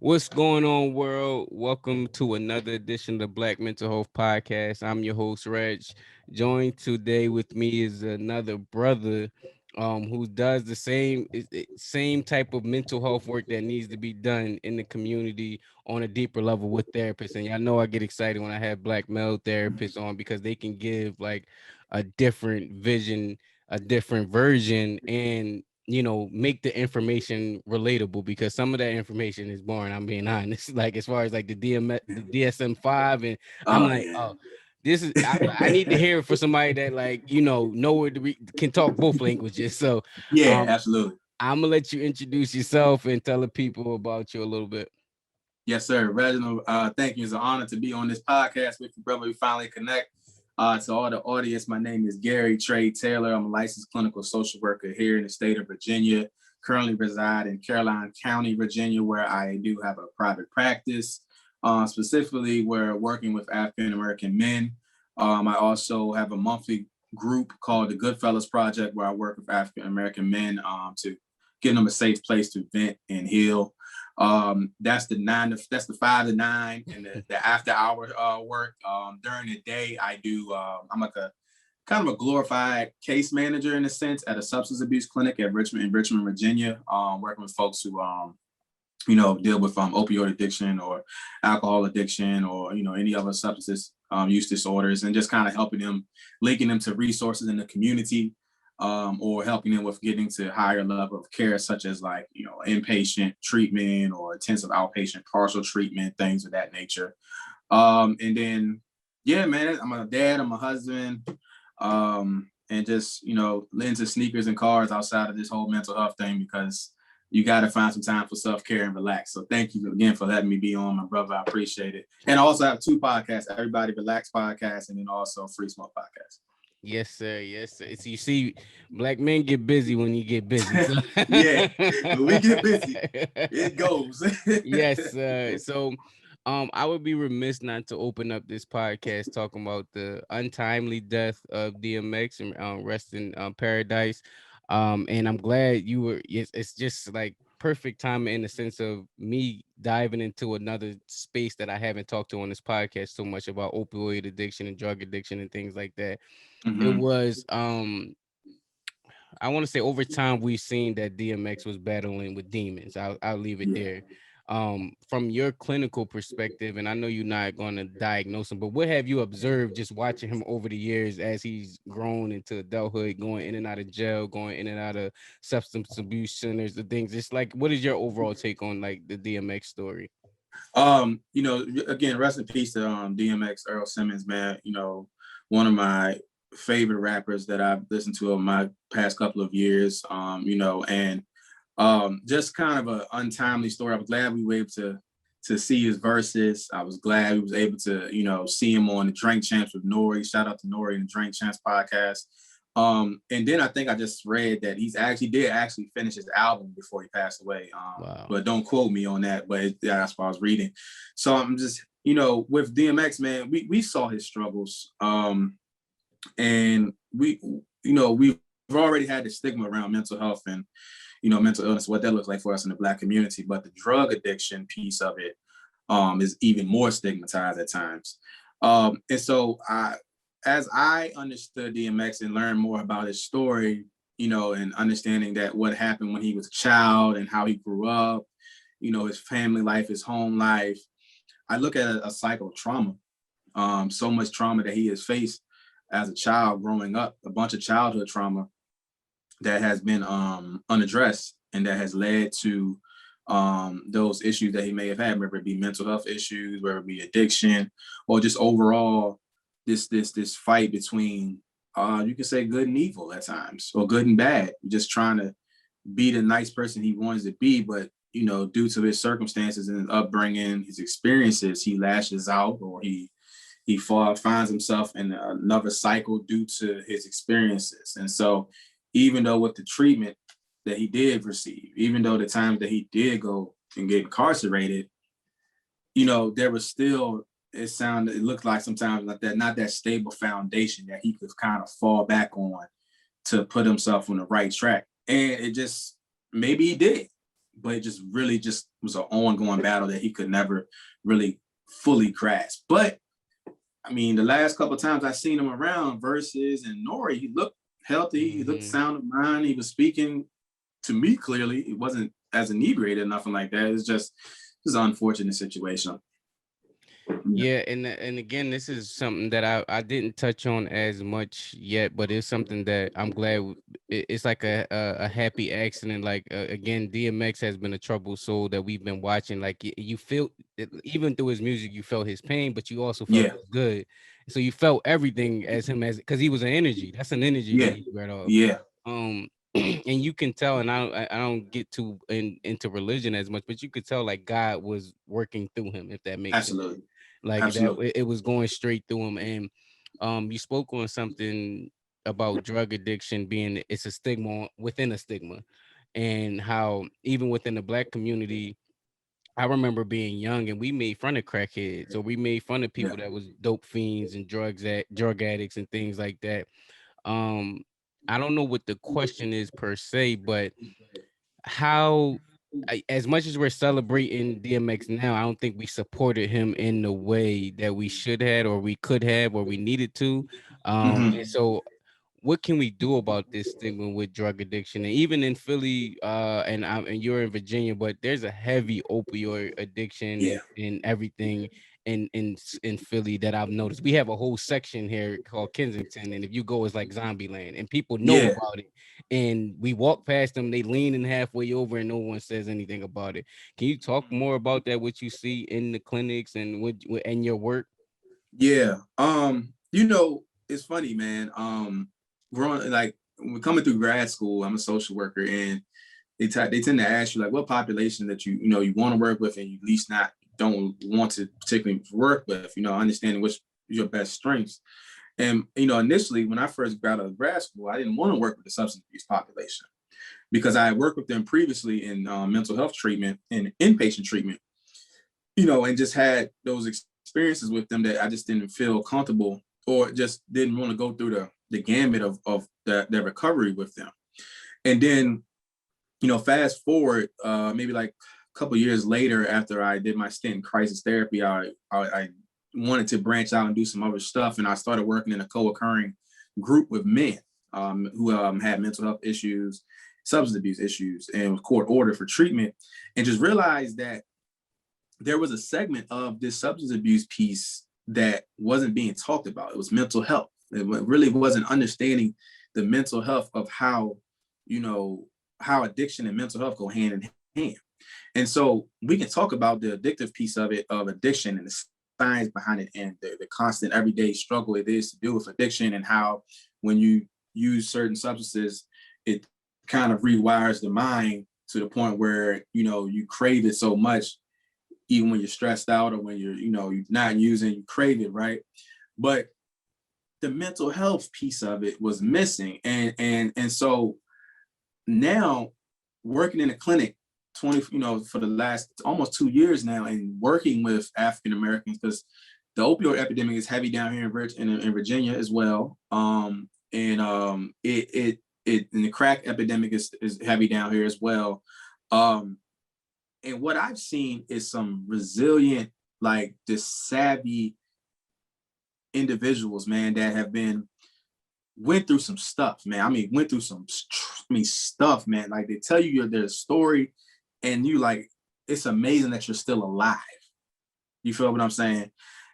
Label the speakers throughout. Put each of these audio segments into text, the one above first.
Speaker 1: What's going on, world? Welcome to another edition of the Black Mental Health Podcast. I'm your host, Reg. Joined today with me is another brother who does the same type of mental health work that needs to be done in the community on a deeper level with therapists. And y'all know I get excited when I have black male therapists on because they can give like a different vision, a different version, and make the information relatable because some of that information is boring. I'm being honest. Like as far as like the the DSM-5, and I'm
Speaker 2: Oh
Speaker 1: like,
Speaker 2: yeah.
Speaker 1: oh, this is I need to hear it for somebody that like know where to can talk both languages. So,
Speaker 2: Yeah,
Speaker 1: um,
Speaker 2: absolutely.
Speaker 1: I'm gonna let you introduce yourself and tell the people about you a little bit.
Speaker 2: Yes, sir. Reginald, thank you. It's an honor to be on this podcast with you, brother. We finally connect. To all the audience, my name is Gary Taylor. I'm a licensed clinical social worker here in the state of Virginia. Currently reside in Caroline County, Virginia, where I do have a private practice. Specifically, we're working with African American men. I also have a monthly group called the Goodfellas Project, where I work with African American men to give them a safe place to vent and heal. That's the 5 to 9, and the after hour work. During the day, I do. I'm like a kind of a glorified case manager in a sense at a substance abuse clinic at Richmond, Virginia. Working with folks who deal with opioid addiction or alcohol addiction or any other substances use disorders, and just kind of helping them, linking them to resources in the community, or helping them with getting to higher level of care, such as like inpatient treatment or intensive outpatient partial treatment, things of that nature. And then yeah, man, I'm a dad, I'm a husband, and just into sneakers and cars outside of this whole mental health thing, because you got to find some time for self-care and relax. So thank you again for letting me be on, my brother. I appreciate it. And I also have 2 podcasts, Everybody Relax podcast, and then also Free Smoke podcast.
Speaker 1: Yes, sir. Yes, sir. So you see, black men get busy when you get busy. So
Speaker 2: Yeah, when we get busy, it goes.
Speaker 1: yes, so I would be remiss not to open up this podcast talking about the untimely death of DMX and rest in paradise. And I'm glad you were. It's just like perfect time in the sense of me diving into another space that I haven't talked to on this podcast so much about opioid addiction and drug addiction and things like that. It
Speaker 2: Mm-hmm.
Speaker 1: was I want to say over time we've seen that DMX was battling with demons. I'll leave it
Speaker 2: Yeah.
Speaker 1: there. From your clinical perspective, and I know you're not going to diagnose him, but what have you observed just watching him over the years as he's grown into adulthood, going in and out of jail, going in and out of substance abuse centers, the things? It's like, what is your overall take on like the DMX story?
Speaker 2: Again, rest in peace to DMX, Earl Simmons, man. One of my favorite rappers that I've listened to in my past couple of years. And just kind of an untimely story. I was glad we were able to see his verses. I was glad we was able to, see him on the Drink Champs with Nori. Shout out to Nori and the Drink Champs podcast. And then I think I just read that did actually finish his album before he passed away.
Speaker 1: Wow.
Speaker 2: But don't quote me on that. But that's what I was reading. So I'm just, with DMX, man, we saw his struggles. And we've already had the stigma around mental health and, mental illness, what that looks like for us in the Black community. But the drug addiction piece of it is even more stigmatized at times. And so as I understood DMX and learned more about his story, and understanding that what happened when he was a child and how he grew up, his family life, his home life, I look at a cycle of trauma, so much trauma that he has faced as a child growing up, a bunch of childhood trauma that has been unaddressed and that has led to those issues that he may have had, whether it be mental health issues, whether it be addiction, or just overall this fight between you can say good and evil at times, or good and bad, just trying to be the nice person he wants to be, but due to his circumstances and his upbringing, his experiences, he lashes out, or he finds himself in another cycle due to his experiences. And so even though with the treatment that he did receive, even though the times that he did go and get incarcerated, there was still, it looked like sometimes like that, not that stable foundation that he could kind of fall back on to put himself on the right track. And it just, maybe he did. but it just really just was an ongoing battle that he could never really fully grasp. But I mean, the last couple of times I seen him around Versus and Nori, he looked healthy, he looked sound of mind, he was speaking to me clearly. He wasn't as inebriated or nothing like that. It's just an unfortunate situation.
Speaker 1: Yeah, and again, this is something that I didn't touch on as much yet, but it's something that I'm glad it's like a happy accident. Like again, DMX has been a troubled soul that we've been watching. Like you feel even through his music, you felt his pain, but you also felt
Speaker 2: Yeah,
Speaker 1: his good. So you felt everything as him as because he was an energy. That's an energy that
Speaker 2: yeah,
Speaker 1: he read off.
Speaker 2: yeah,
Speaker 1: Um, and you can tell, and I don't get too into religion as much, but you could tell like God was working through him, if that makes sense.
Speaker 2: absolutely,
Speaker 1: Like that,
Speaker 2: absolutely.
Speaker 1: it was going straight through him. And you spoke on something about drug addiction being it's a stigma within a stigma, and how even within the black community, I remember being young and we made fun of crackheads, or we made fun of
Speaker 2: Yeah.
Speaker 1: people that was dope fiends and drug addicts and things like that. Um, I don't know what the question is per se, but how as much as we're celebrating DMX now, I don't think we supported him in the way that we should have, or we could have, or we needed to. And
Speaker 2: Mm-hmm.
Speaker 1: so what can we do about this stigma with drug addiction? And even in Philly, and you're in Virginia, but there's a heavy opioid addiction
Speaker 2: Yeah,
Speaker 1: and everything in Philly that I've noticed. We have a whole section here called Kensington, and if you go, it's like Zombie Land, and people know
Speaker 2: yeah,
Speaker 1: about it. And we walk past them, they leaning halfway over, and no one says anything about it. Can you talk more about that? What you see in the clinics and and your work?
Speaker 2: yeah. You know, it's funny, man. Growing like we're coming through grad school, I'm a social worker, and they tend to ask you like what population that you know you want to work with, and you at least not don't want to particularly work with. You know, understanding which your best strengths. And you know, initially when I first got out of grad school, I didn't want to work with the substance abuse population because I had worked with them previously in mental health treatment and inpatient treatment. You know, and just had those experiences with them that I just didn't feel comfortable or just didn't want to go through the gambit of the recovery with them. And then, you know, fast forward, maybe like a couple years later, after I did my stint in crisis therapy, I wanted to branch out and do some other stuff, and I started working in a co-occurring group with men who had mental health issues, substance abuse issues, and was court ordered for treatment, and just realized that there was a segment of this substance abuse piece that wasn't being talked about. It was mental health. It really wasn't understanding the mental health of how, you know, how addiction and mental health go hand in hand. And so we can talk about the addictive piece of it, of addiction and the science behind it, and the constant everyday struggle it is to deal with addiction, and how when you use certain substances, it kind of rewires the mind to the point where, you know, you crave it so much even when you're stressed out or when you're, you know, you're not using, you crave it, right? But the mental health piece of it was missing. And so now working in a clinic 20, you know, for the last almost 2 years now, and working with African Americans, because the opioid epidemic is heavy down here in Virginia as well. And the crack epidemic is heavy down here as well. Um, and what I've seen is some resilient, like this savvy individuals, man, that have been went through some stuff, man. I mean, went through some, stuff, man. Like they tell you their story, and you like, it's amazing that you're still alive. You feel what I'm saying?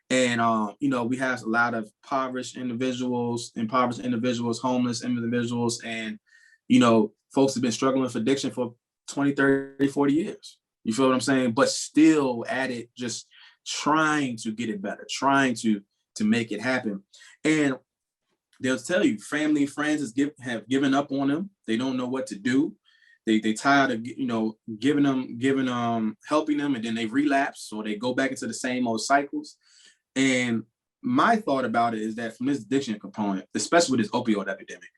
Speaker 2: And you know, we have a lot of impoverished individuals, homeless individuals, and you know, folks have been struggling with addiction for 20, 30, 40 years. You feel what I'm saying? But still at it, just trying to get it better, trying to make it happen. And they'll tell you family, friends have given up on them. They don't know what to do. They tired of, you know, giving helping them, and then they relapse, or they go back into the same old cycles. And my thought about it is that from this addiction component, especially with this opioid epidemic,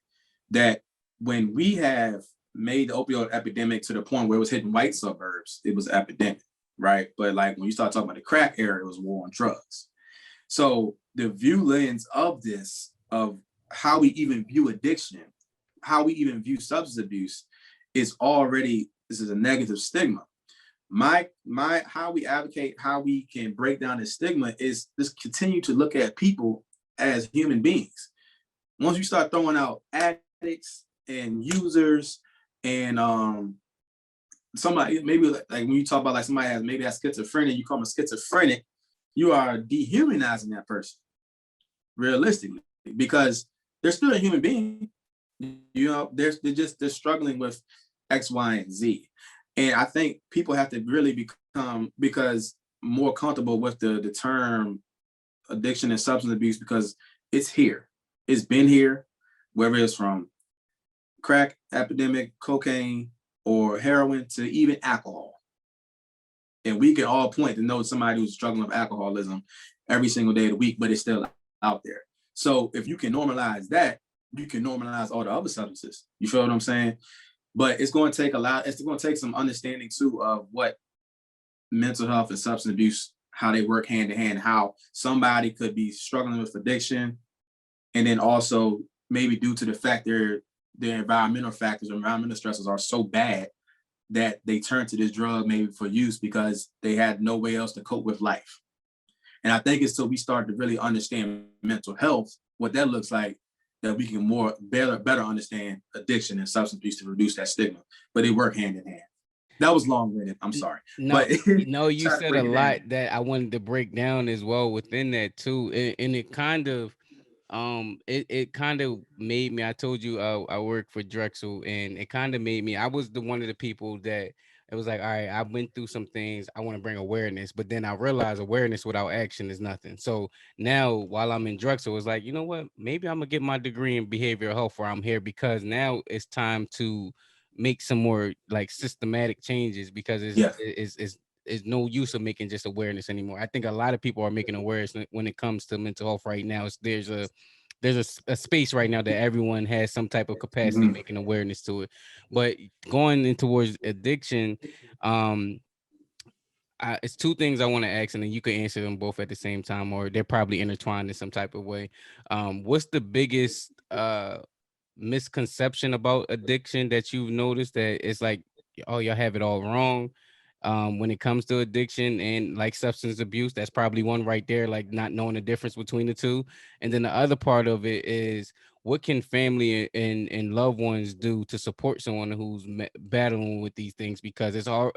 Speaker 2: that when we have made the opioid epidemic to the point where it was hitting white suburbs, it was an epidemic, right? But like when you start talking about the crack era, it was war on drugs. So the view lens of this, of how we even view addiction, how we even view substance abuse, is already this is a negative stigma. My how we advocate, how we can break down this stigma is just continue to look at people as human beings. Once you start throwing out addicts and users and somebody, maybe like when you talk about like somebody has maybe has schizophrenia, you call them a schizophrenic, you are dehumanizing that person realistically, because they're still a human being. You know, they're struggling with X, Y, and Z. And I think people have to really become more comfortable with the term addiction and substance abuse, because it's here. It's been here, whether it's from crack epidemic, cocaine, or heroin to even alcohol. And we can all point to know somebody who's struggling with alcoholism every single day of the week, but it's still out there. So if you can normalize that, you can normalize all the other substances. You feel what I'm saying? But it's going to take it's going to take some understanding too of what mental health and substance abuse, how they work hand in hand, how somebody could be struggling with addiction, and then also maybe due to the fact their environmental factors or environmental stresses are so bad that they turn to this drug maybe for use because they had no way else to cope with life. And I think it's till we start to really understand mental health, what that looks like, that we can better understand addiction and substance abuse to reduce that stigma. But they work hand in hand. That was long-winded. I'm sorry.
Speaker 1: No,
Speaker 2: but
Speaker 1: no, you said a lot that I wanted to break down as well within that too, and it kind of it kind of made me. I told you I work for Drexel, and it kind of made me. I was the one of the people that it was like, all right, I went through some things. I want to bring awareness, but then I realized awareness without action is nothing. So now, while I'm in Drexel, it's like, you know what? Maybe I'm gonna get my degree in behavioral health where I'm here, because now it's time to make some more like systematic changes, because it's no use of making just awareness anymore. I think a lot of people are making awareness when it comes to mental health right now. There's a space right now that everyone has some type of capacity making awareness to it. But going in towards addiction, um, it's two things I want to ask, and then you can answer them both at the same time, or they're probably intertwined in some type of way. What's the biggest misconception about addiction that you've noticed that it's like, oh, y'all have it all wrong when it comes to addiction and like substance abuse? That's probably one right there, like not knowing the difference between the two. And then the other part of it is, what can family and loved ones do to support someone who's battling with these things? Because it's hard,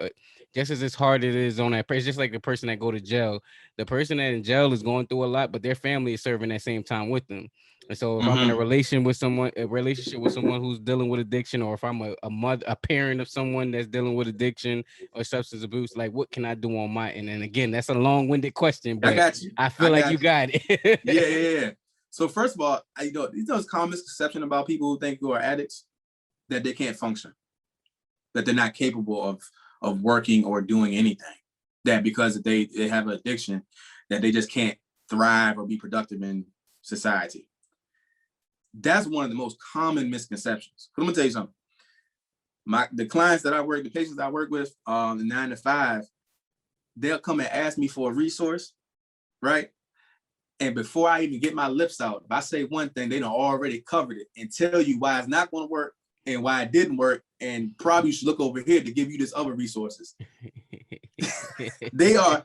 Speaker 1: just as it's hard as it is on that person. It's just like the person that go to jail. The person that in jail is going through a lot, but their family is serving that same time with them. And so if I'm in a relationship with someone who's dealing with addiction, or if I'm a parent of someone that's dealing with addiction or substance abuse, like what can I do on my end? And again, that's a long-winded question, but
Speaker 2: I got you.
Speaker 1: I feel like you got it.
Speaker 2: Yeah. So first of all, there's common misconception about people who are addicts, that they can't function, that they're not capable of working or doing anything, that because they have an addiction, that they just can't thrive or be productive in society. That's one of the most common misconceptions. But I'm gonna tell you something. The clients that I work, the patients I work with, the 9 to 5, they'll come and ask me for a resource, right? And before I even get my lips out, if I say one thing, they done already covered it and tell you why it's not going to work and why it didn't work, and probably you should look over here to give you this other resources. They are.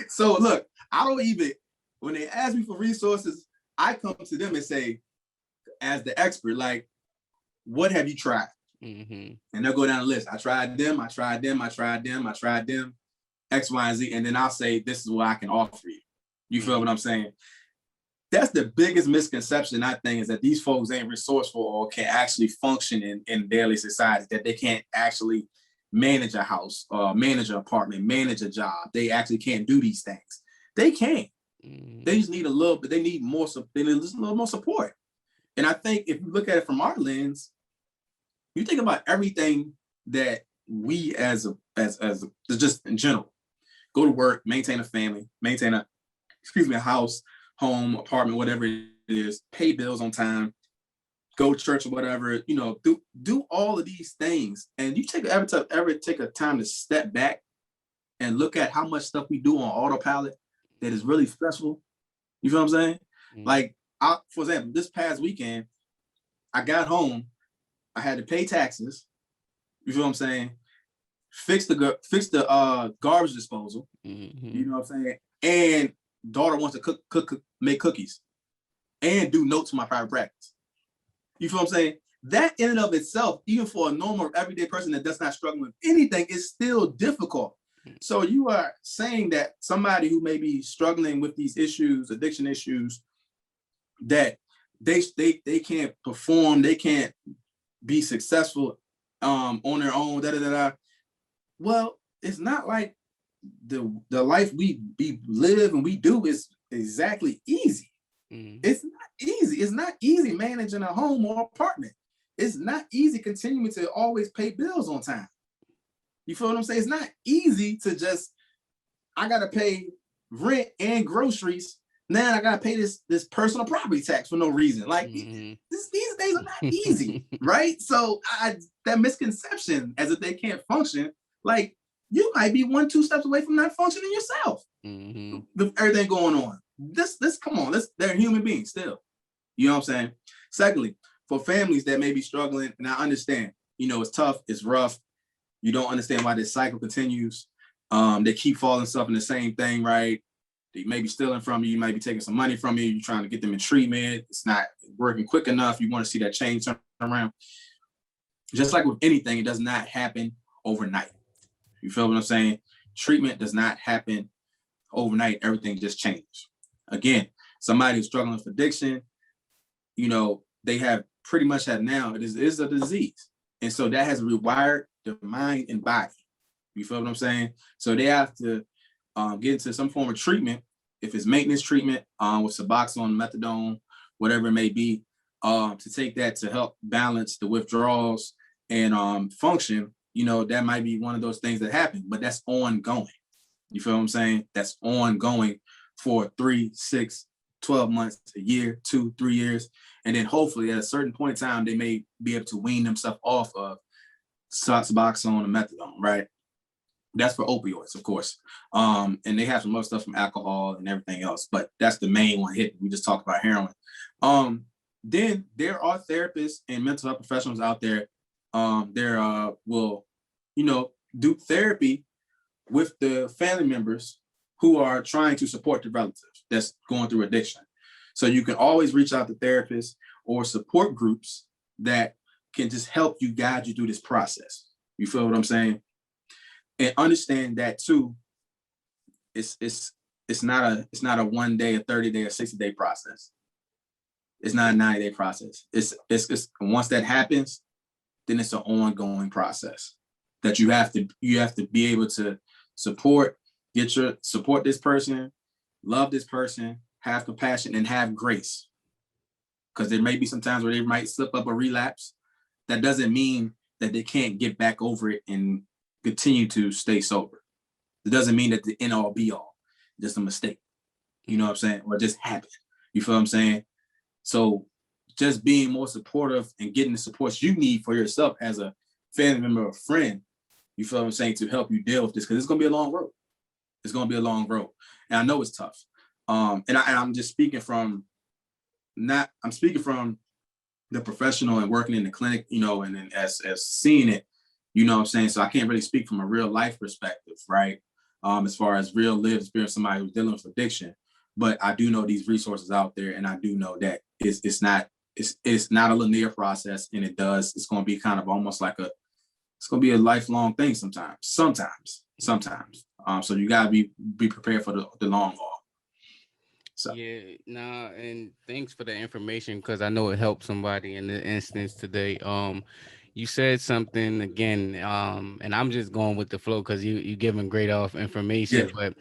Speaker 2: So look, I don't even, when they ask me for resources, I come to them and say, as the expert, like, what have you tried? And they'll go down the list. I tried them, X, Y, and Z. And then I'll say, this is what I can offer you. You feel what I'm saying? That's the biggest misconception, I think, is that these folks ain't resourceful or can actually function in daily society, that they can't actually manage a house, manage an apartment, manage a job. They actually can't do these things. They can. They just need a little bit, they need just a little more support. And I think if you look at it from our lens, you think about everything that we as just in general, go to work, maintain a family, maintain a house, home, apartment, whatever it is, pay bills on time, go to church or whatever, do all of these things. And you ever take a time to step back and look at how much stuff we do on autopilot that is really stressful. You feel what I'm saying? Like, for example, this past weekend, I got home, I had to pay taxes, You feel what I'm saying? Fix the garbage disposal. You know what I'm saying? And daughter wants to make cookies and do notes for my private practice. You feel what I'm saying? That in and of itself, even for a normal everyday person that does not struggle with anything, is still difficult. So you are saying that somebody who may be struggling with these issues, addiction issues, that they can't perform, they can't be successful on their own, da da da da. Well, it's not like the life we live and we do is exactly easy. It's not easy. It's not easy managing a home or apartment. It's not easy continuing to always pay bills on time. You feel what I'm saying? It's not easy to just, I gotta pay rent and groceries. Now I gotta pay this personal property tax for no reason. Like these days are not easy, right? So that misconception as if they can't function, like you might be 1-2 steps away from not functioning yourself. With everything going on. This come on, they're human beings still. You know what I'm saying? Secondly, for families that may be struggling, and I understand, it's tough, it's rough. You don't understand why this cycle continues. They keep falling stuff in the same thing, right? They may be stealing from you. You might be taking some money from you. You're trying to get them in treatment. It's not working quick enough. You want to see that change turn around. Just like with anything, it does not happen overnight. You feel what I'm saying? Treatment does not happen overnight. Everything just changes. Again, somebody who's struggling with addiction, they have pretty much had now, it is a disease. And so that has rewired their mind and body. You feel what I'm saying? So they have to get into some form of treatment, if it's maintenance treatment with Suboxone, methadone, whatever it may be, to take that to help balance the withdrawals and function. That might be one of those things that happen, but that's ongoing. You feel what I'm saying? That's ongoing for 3, 6, 12 months, a year, 2, 3 years. And then hopefully at a certain point in time, they may be able to wean themselves off of Suboxone and methadone, right? That's for opioids, of course. And they have some other stuff from alcohol and everything else, but that's the main one hit. We just talked about heroin. Then there are therapists and mental health professionals out there. There will, do therapy with the family members who are trying to support the relatives that's going through addiction. So you can always reach out to therapists or support groups that can just help you, guide you through this process. You feel what I'm saying? And understand that too, it's not a 1 day, a 30 day, a 60-day process. It's not a 90-day process. It's once that happens, then it's an ongoing process that you have to be able to support this person, love this person, have compassion, and have grace. Because there may be some times where they might slip up or relapse. That doesn't mean that they can't get back over it and continue to stay sober. It doesn't mean that the end all be all, just a mistake. You know what I'm saying? Or just happened. You feel what I'm saying? So just being more supportive and getting the support you need for yourself as a family member or friend, you feel what I'm saying, to help you deal with this, because it's going to be a long road. It's going to be a long road. And I know it's tough. And I'm just speaking from the professional and working in the clinic, and then as seeing it, you know what I'm saying? So I can't really speak from a real life perspective, right? As far as real lived experience, somebody who's dealing with addiction. But I do know these resources out there, and I do know that it's not a linear process, and it's going to be kind of almost like it's going to be a lifelong thing sometimes. So you got to be prepared for the long haul. So.
Speaker 1: Yeah, and thanks for the information, because I know it helped somebody in the instance today. You said something again, and I'm just going with the flow because you giving great off information,
Speaker 2: Yeah.
Speaker 1: but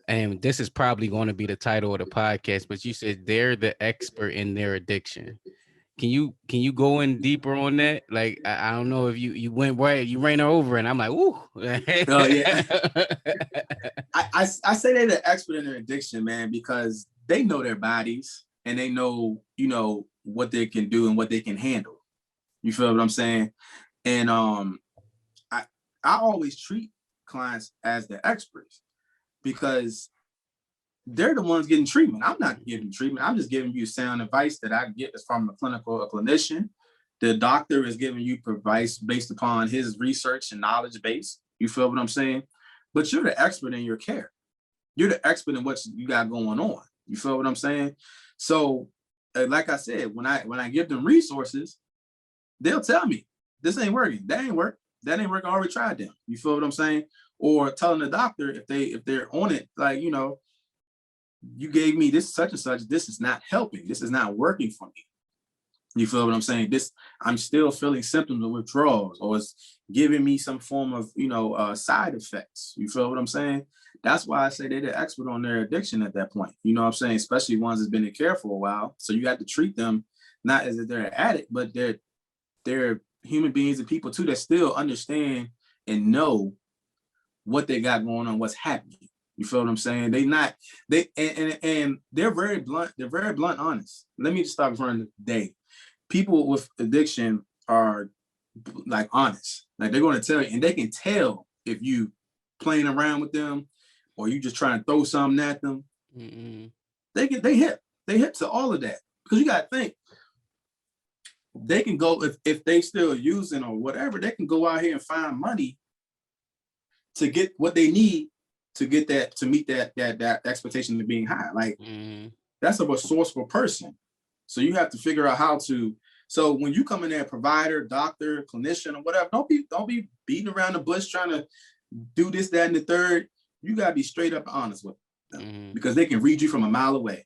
Speaker 1: and this is probably going to be the title of the podcast. But you said they're the expert in their addiction. Can you go in deeper on that? Like I don't know if you went right, you ran her over, and I'm like, ooh.
Speaker 2: Oh yeah. I say they're the expert in their addiction, man, because they know their bodies and they know, what they can do and what they can handle. You feel what I'm saying? And I always treat clients as the experts because they're the ones getting treatment. I'm not giving treatment. I'm just giving you sound advice that I get from a clinician The doctor is giving you advice based upon his research and knowledge base. You feel what I'm saying? But you're the expert in your care. You're the expert in what you got going on. You feel what I'm saying? So, like I said, when I give them resources, they'll tell me this ain't working. That ain't work. That ain't working. I already tried them. You feel what I'm saying? Or telling the doctor if they're on it, like, you know, you gave me this such and such. This is not helping. This is not working for me. You feel what I'm saying? I'm still feeling symptoms of withdrawals, or it's giving me some form of, you know, side effects. You feel what I'm saying? That's why I say they're the expert on their addiction at that point. You know what I'm saying? Especially ones that's been in care for a while. So you have to treat them not as if they're an addict, but they're human beings and people too that still understand and know what they got going on, what's happening. You feel what I'm saying? And they're very blunt. They're very blunt, honest. Let me just start from today. People with addiction are like honest. Like they're going to tell you, and they can tell if you playing around with them or you just trying to throw something at them. Mm-mm. They hip to all of that, because you got to think they can go if they still using or whatever, they can go out here and find money to get what they need to get that, to meet that expectation of being high. Like that's a resourceful person. So you have to figure out how to. So when you come in there, provider, doctor, clinician, or whatever, don't be beating around the bush trying to do this, that, and the third. You gotta be straight up honest with them, because they can read you from a mile away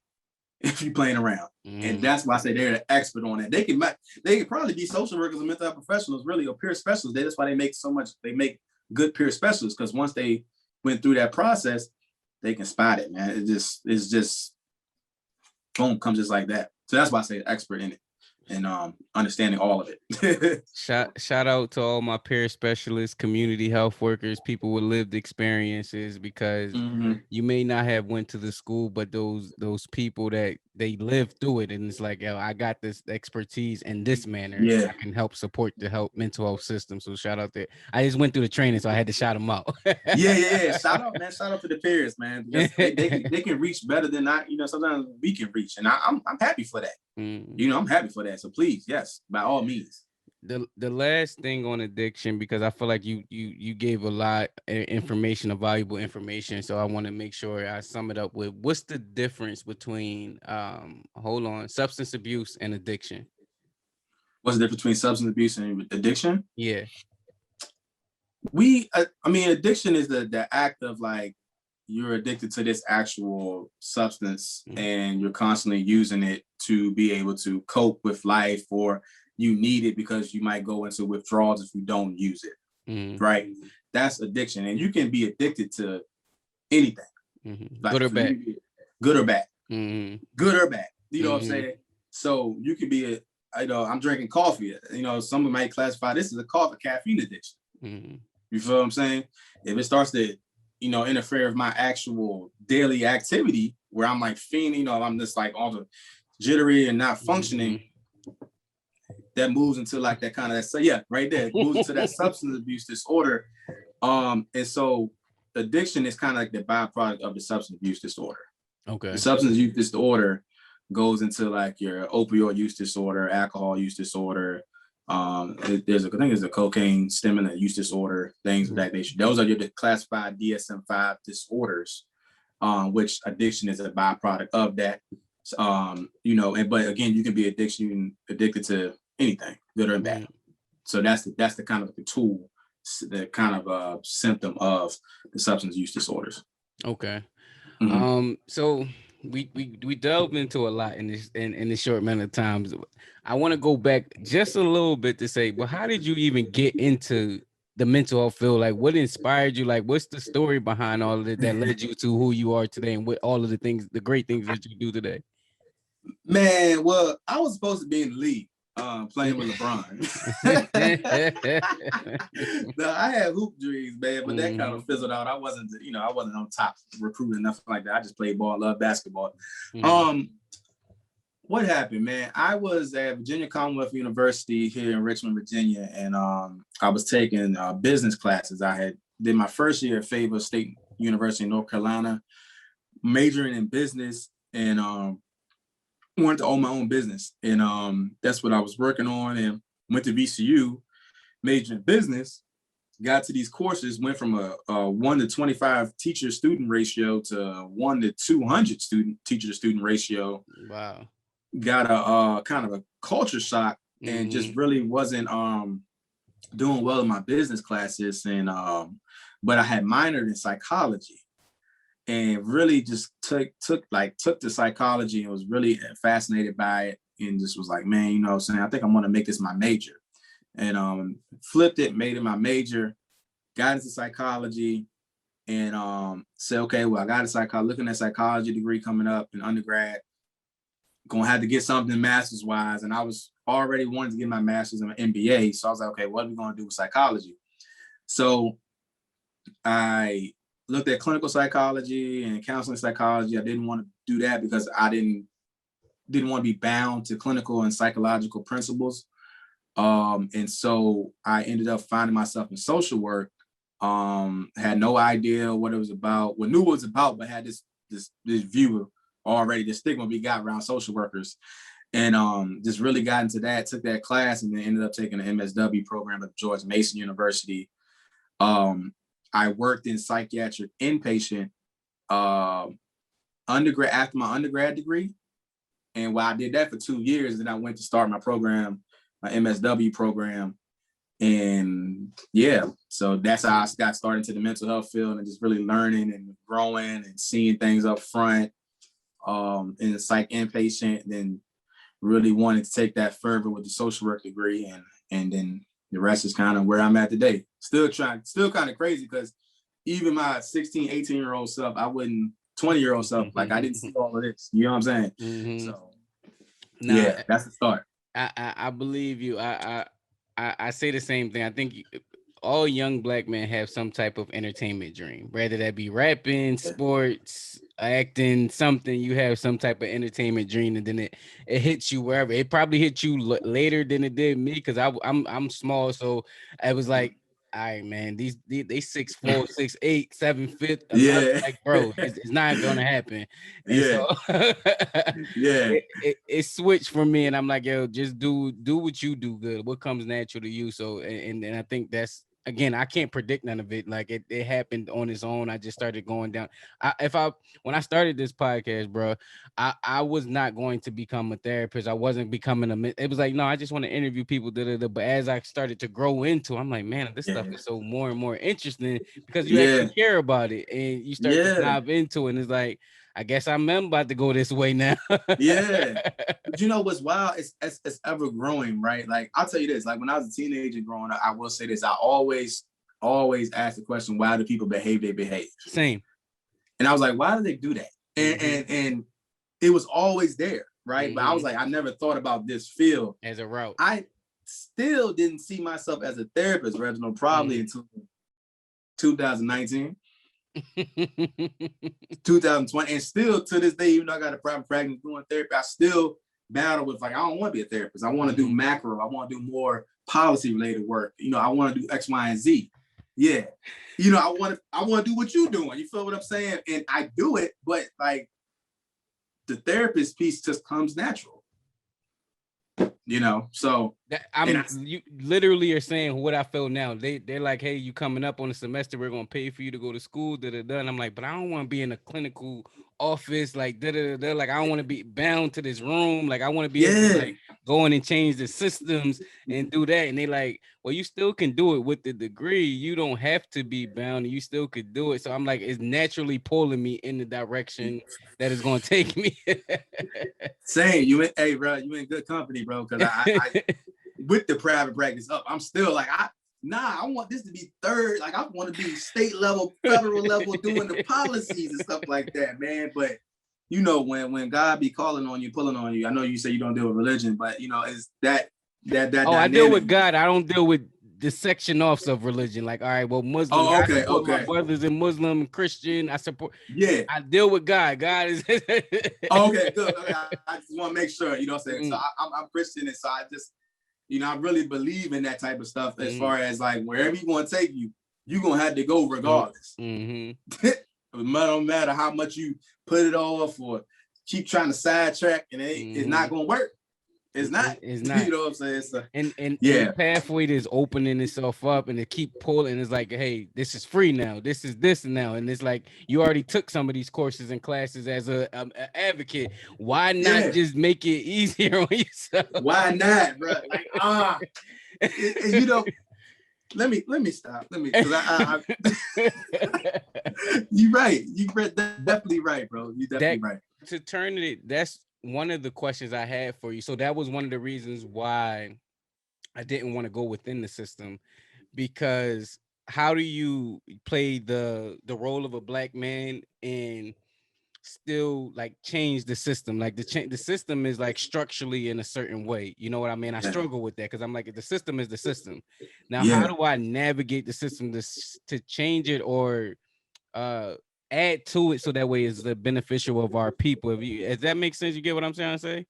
Speaker 2: if you're playing around. And that's why I say they're the expert on that. They can probably be social workers and mental health professionals, really, or peer specialists. That's why they make good peer specialists, because once they went through that process, they can spot it, man. It's just boom, comes just like that. So that's why I say expert in it, and understanding all of it.
Speaker 1: shout out to all my peer specialists, community health workers, people with lived experiences, because you may not have went to the school, but those people that they lived through it, and it's like, yo, I got this expertise in this manner.
Speaker 2: Yeah,
Speaker 1: I can help support the mental health system. So shout out there. I just went through the training, so I had to shout them out.
Speaker 2: yeah. Shout out, man. Shout out to the peers, man. They can reach better than sometimes we can reach, and I'm happy for that. You know, I'm happy for that. So please, yes, by all means.
Speaker 1: The last thing on addiction, because I feel like you gave a lot of information, of valuable information. So I want to make sure I sum it up with, what's the difference between substance abuse and addiction?
Speaker 2: What's the difference between substance abuse and addiction?
Speaker 1: Yeah.
Speaker 2: Addiction is the act of, like, you're addicted to this actual substance and you're constantly using it to be able to cope with life, or you need it because you might go into withdrawals if you don't use it. Right? That's addiction. And you can be addicted to anything. Like,
Speaker 1: good or bad.
Speaker 2: Good or bad. Good or bad. You know what I'm saying? So you could be I'm drinking coffee. You know, someone might classify this as a caffeine addiction. You feel what I'm saying? If it starts to, interfere with my actual daily activity, where I'm like fiending, I'm just like all the jittery and not functioning, that moves into like that kind of right there. It moves into that substance abuse disorder. And so addiction is kind of like the byproduct of the substance abuse disorder. Okay. The substance use disorder goes into like your opioid use disorder, alcohol use disorder. I think there's a cocaine stimulant use disorder, things of that nature. Those are your classified DSM-5 disorders, which addiction is a byproduct of that. But again, you can be addicted to anything, good or bad. So that's the kind of the tool, the kind of symptom of the substance use disorders.
Speaker 1: Okay. So we delved into a lot in this short amount of times. I want to go back just a little bit to say, but how did you even get into the mental health field? Like, what inspired you? Like, what's the story behind all of it that led you to who you are today, and what all of the great things that you do today?
Speaker 2: Man, well, I was supposed to be in the league, playing with LeBron. No, I had hoop dreams, man, but that kind of fizzled out. I wasn't on top recruiting, nothing like that. I just played ball, love basketball. What happened, man? I was at Virginia Commonwealth University here in Richmond, Virginia, and I was taking business classes. I did my first year at Fayetteville State University in North Carolina, majoring in business, and wanted to own my own business. And that's what I was working on. And went to VCU, major in business, got to these courses, went from a 1 to 25 teacher-student ratio to 1 to 200 teacher-to-student ratio.
Speaker 1: Wow.
Speaker 2: Got a kind of a culture shock and just really wasn't doing well in my business classes. And but I had minored in psychology and really just took to psychology and was really fascinated by it and just was like, man, you know what I'm saying? I think I'm gonna make this my major. And flipped it, made it my major, got into psychology, and said, okay, well, I got looking at psychology degree coming up in undergrad, gonna have to get something master's wise. And I was already wanting to get my master's in MBA. So I was like, okay, what are we gonna do with psychology? So I looked at clinical psychology and counseling psychology. I didn't want to do that because I didn't want to be bound to clinical and psychological principles. And so I ended up finding myself in social work. Had no idea what it was about. Well, knew what it was about, but had this view already, the stigma we got around social workers. And just really got into that, took that class, and then ended up taking an MSW program at George Mason University. I worked in psychiatric inpatient undergrad after my undergrad degree. And while I did that for 2 years, then I went to start my program, my MSW program. And yeah, so that's how I got started into the mental health field and just really learning and growing and seeing things up front in the psych inpatient, then really wanted to take that further with the social work degree, and then the rest is kind of where I'm at today. Still kind of crazy because even my 16, 18-year-old self, I wouldn't, 20-year-old self, like I didn't see all of this. You know what I'm saying? So yeah, that's the start.
Speaker 1: I believe you. I say the same thing. I think all young black men have some type of entertainment dream, whether that be rapping, sports, acting, something. You have some type of entertainment dream, and then it hits you wherever. It probably hit you later than it did me because I'm small, so I was like, all right, man, they 6'4", 6'8", 7'5".
Speaker 2: Yeah.
Speaker 1: Like, bro, it's not gonna happen. And
Speaker 2: Yeah.
Speaker 1: so
Speaker 2: Yeah.
Speaker 1: it switched for me, and I'm like, yo, just do what you do good, what comes natural to you. So and I think that's, again, I can't predict none of it. Like it happened on its own. I just started going down. When I started this podcast, bro, I was not going to become a therapist. I wasn't becoming it was like, no, I just want to interview people. But as I started to grow into, I'm like, man, this stuff is so more and more interesting because you actually care about it and you start to dive into it. And it's like, I guess I'm about to go this way now.
Speaker 2: Yeah. But you know what's wild? It's ever growing, right? Like, I'll tell you this, like when I was a teenager growing up, I will say this, I always ask the question, why do people behave they behave?
Speaker 1: Same.
Speaker 2: And I was like, why do they do that? And it was always there, right? But I was like, I never thought about this field
Speaker 1: as a route.
Speaker 2: I still didn't see myself as a therapist, Reginald, probably until 2019. 2020, and still to this day, even though I got a private practice doing therapy, I still battle with, like, I don't want to be a therapist. I want to do macro. I want to do more policy related work. You know, I want to do X, Y, and Z. Yeah. You know, I want to do what you're doing. You feel what I'm saying? And I do it, but like the therapist piece just comes natural. You know, so
Speaker 1: you literally are saying what I feel now. They're like, hey, you coming up on the semester, we're gonna pay for you to go to school, and I'm like, but I don't want to be in a clinical office, like like I don't want to be bound to this room. Like I want to be able to like go in and change the systems and do that. And they like, well, you still can do it with the degree. You don't have to be bound, and you still could do it. So I'm like, it's naturally pulling me in the direction that is going to take me.
Speaker 2: Same. Hey, bro, you in good company, bro. Because I with the private practice up, I'm still like, I want this to be third. Like, I want to be state level, federal level, doing the policies and stuff like that, man. But you know, when God be calling on you, pulling on you, I know you say you don't deal with religion, but you know, is that oh, dynamic.
Speaker 1: I deal with God. I don't deal with the section offs of religion. Like, all right, well, Muslim.
Speaker 2: Oh, okay,
Speaker 1: I support my brothers in Muslim and Christian. I support.
Speaker 2: Yeah.
Speaker 1: I deal with God. God is.
Speaker 2: Okay, good. Okay, I just want to make sure, you know what I'm saying? So I'm Christian, and so I just, you know, I really believe in that type of stuff as far as like wherever you want to take you, you're going to have to go regardless. No matter how much you put it off or keep trying to sidetrack, and it's not going to work. It's not.
Speaker 1: It's
Speaker 2: You
Speaker 1: not.
Speaker 2: know what I'm saying? So,
Speaker 1: And the
Speaker 2: yeah,
Speaker 1: pathway is opening itself up and it keep pulling. It's like, hey, this is free now. This is this now. And it's like you already took some of these courses and classes as a advocate. Why not
Speaker 2: yeah.
Speaker 1: just make it easier on yourself?
Speaker 2: Why not, bro? Like, and you know, let me stop. Because you're right. You're
Speaker 1: But
Speaker 2: definitely right, bro. You're definitely
Speaker 1: that
Speaker 2: right.
Speaker 1: to turn it, that's one of the questions I had for you. So that was one of the reasons why I didn't want to go within the system, because how do you play the role of a black man and still like change the system? Like the system is like structurally in a certain way. You know what I mean? I
Speaker 2: Yeah,
Speaker 1: struggle with that because I'm like, the system is the system. Now, how
Speaker 2: yeah,
Speaker 1: do I navigate the system to change it or uh add to it so that way it's the beneficial of our people? If you, if that makes sense, you get what I'm trying to say?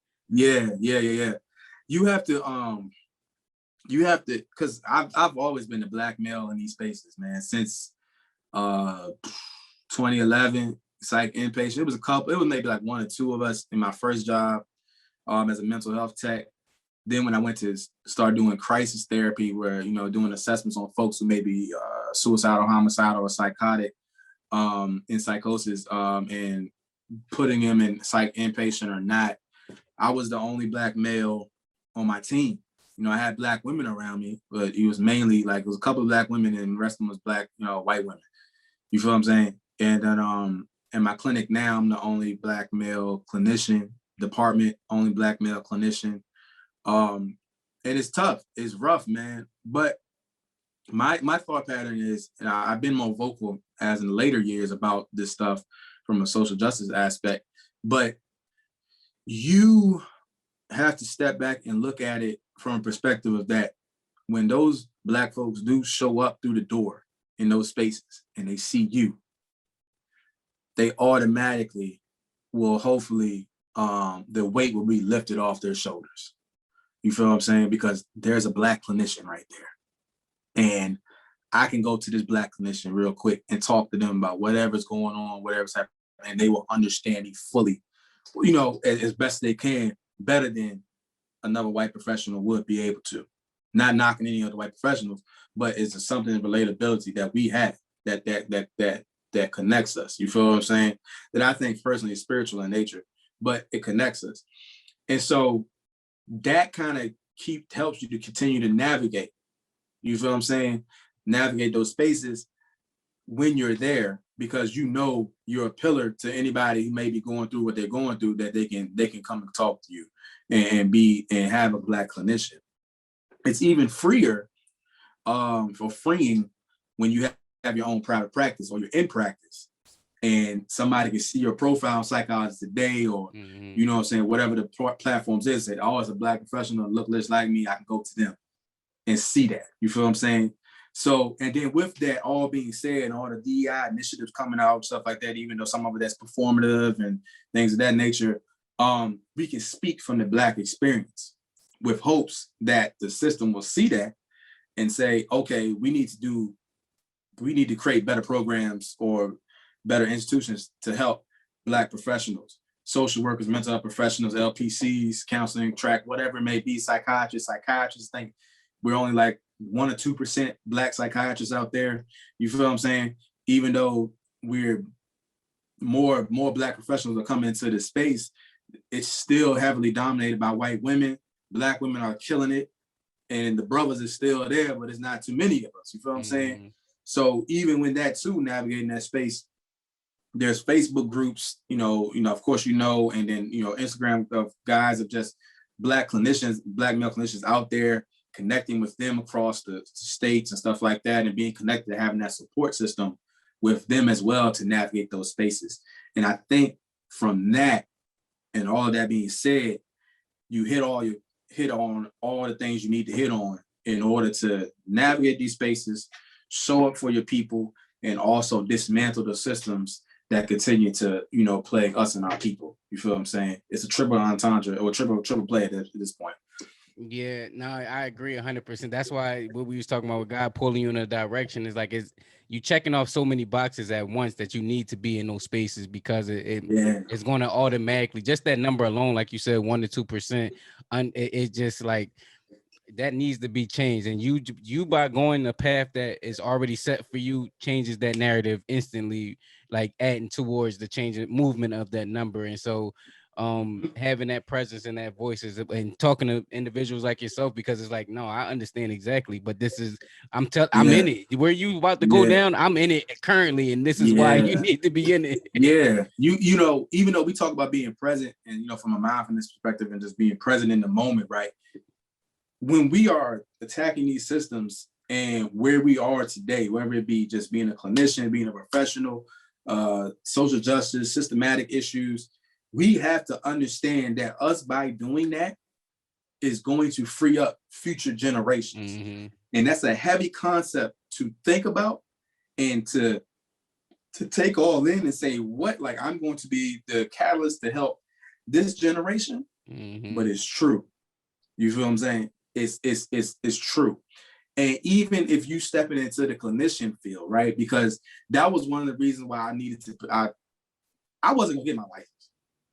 Speaker 2: yeah. You have to because I've always been the black male in these spaces, man, since uh 2011. Psych inpatient. It was a couple. It was maybe like one or two of us in my first job as a mental health tech. Then when I went to start doing crisis therapy, where doing assessments on folks who may be suicidal, homicidal, or psychotic, in psychosis, and putting them in psych inpatient or not, I was the only black male on my team. I had black women around me, but it was mainly like it was a couple of black women and the rest of them was black, white women. You feel what I'm saying? And then in my clinic now, I'm the only black male clinician, department, only black male clinician. And it's tough. It's rough, man. But my thought pattern is, and I've been more vocal as in later years about this stuff from a social justice aspect, but you have to step back and look at it from a perspective of that when those black folks do show up through the door in those spaces and they see you, they automatically will hopefully the weight will be lifted off their shoulders. You feel what I'm saying? Because there's a black clinician right there. And I can go to this black clinician real quick and talk to them about whatever's going on, whatever's happening, and they will understand me fully, as best they can, better than another white professional would be able to. Not knocking any other white professionals, but it's something in relatability that we have that connects us. You feel what I'm saying? That I think personally is spiritual in nature, but it connects us. And so that kind of helps you to continue to navigate. You feel what I'm saying? Navigate those spaces when you're there, because you're a pillar to anybody who may be going through what they're going through, that they can come and talk to you and have a black clinician. It's even freer for freeing when you have your own private practice or you're in practice and somebody can see your profile on Psychologist Today or you know what I'm saying, whatever the platforms is, say, oh, it's a black professional, look just like me, I can go to them and see that. You feel what I'm saying? So, and then with that all being said, and all the DEI initiatives coming out, stuff like that, even though some of it that's performative and things of that nature, we can speak from the black experience with hopes that the system will see that and say, okay, we need to create better programs or better institutions to help black professionals, social workers, mental health professionals, LPCs, counseling track, whatever it may be, psychiatrists think we're only like 1 or 2% black psychiatrists out there. You feel what I'm saying? Even though we're more black professionals are coming into the space, it's still heavily dominated by white women. Black women are killing it, and the brothers is still there, but it's not too many of us. You feel what I'm saying? So even when that too, navigating that space, there's Facebook groups, of course, and then, Instagram of guys of just black clinicians, black male clinicians out there, connecting with them across the states and stuff like that, and being connected, having that support system with them as well to navigate those spaces. And I think from that and all of that being said, you hit on all the things you need to hit on in order to navigate these spaces, show up for your people, and also dismantle the systems that continue to, plague us and our people. You feel what I'm saying? It's a triple entendre or triple play at this point.
Speaker 1: Yeah, no, I agree 100%. That's why what we was talking about with God pulling you in a direction is like is you checking off so many boxes at once that you need to be in those spaces because
Speaker 2: Yeah,
Speaker 1: it's going to automatically just that number alone, like you said, 1 to 2%. It just like that needs to be changed, and you by going the path that is already set for you changes that narrative instantly, like adding towards the changing movement of that number. And so having that presence and that voices and talking to individuals like yourself, because it's like, no, I understand exactly, but this is I'm
Speaker 2: yeah,
Speaker 1: in it where you about to go
Speaker 2: yeah,
Speaker 1: down. I'm in it currently, and this is why you
Speaker 2: yeah,
Speaker 1: need to be in it.
Speaker 2: yeah. You know, even though we talk about being present and from a mindfulness perspective and just being present in the moment, right? When we are attacking these systems and where we are today, whether it be just being a clinician, being a professional, social justice, systematic issues, we have to understand that us by doing that is going to free up future generations.
Speaker 1: Mm-hmm.
Speaker 2: And that's a heavy concept to think about and to take all in and say, what, like I'm going to be the catalyst to help this generation,
Speaker 1: Mm-hmm.
Speaker 2: but it's true. You feel what I'm saying? It's true. And even if you stepping into the clinician field, right? Because that was one of the reasons why I needed to. I wasn't gonna get my license.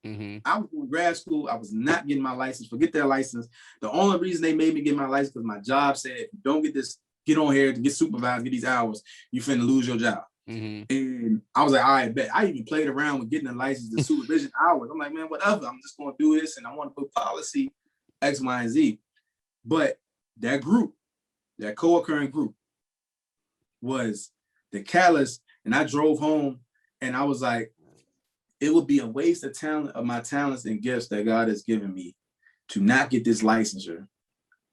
Speaker 1: Mm-hmm.
Speaker 2: I was in grad school. I was not getting my license. Forget that license. The only reason they made me get my license because my job said, if you don't get this, get on here to get supervised, get these hours, you finna lose your job.
Speaker 1: Mm-hmm.
Speaker 2: And I was like, all right, bet. I even played around with getting a license, the supervision hours. I'm like, man, whatever. I'm just gonna do this, and I want to put policy X, Y, and Z. But that group, that co-occurring group, was the catalyst. And I drove home, and I was like, it would be a waste of talent of my talents and gifts that God has given me to not get this licensure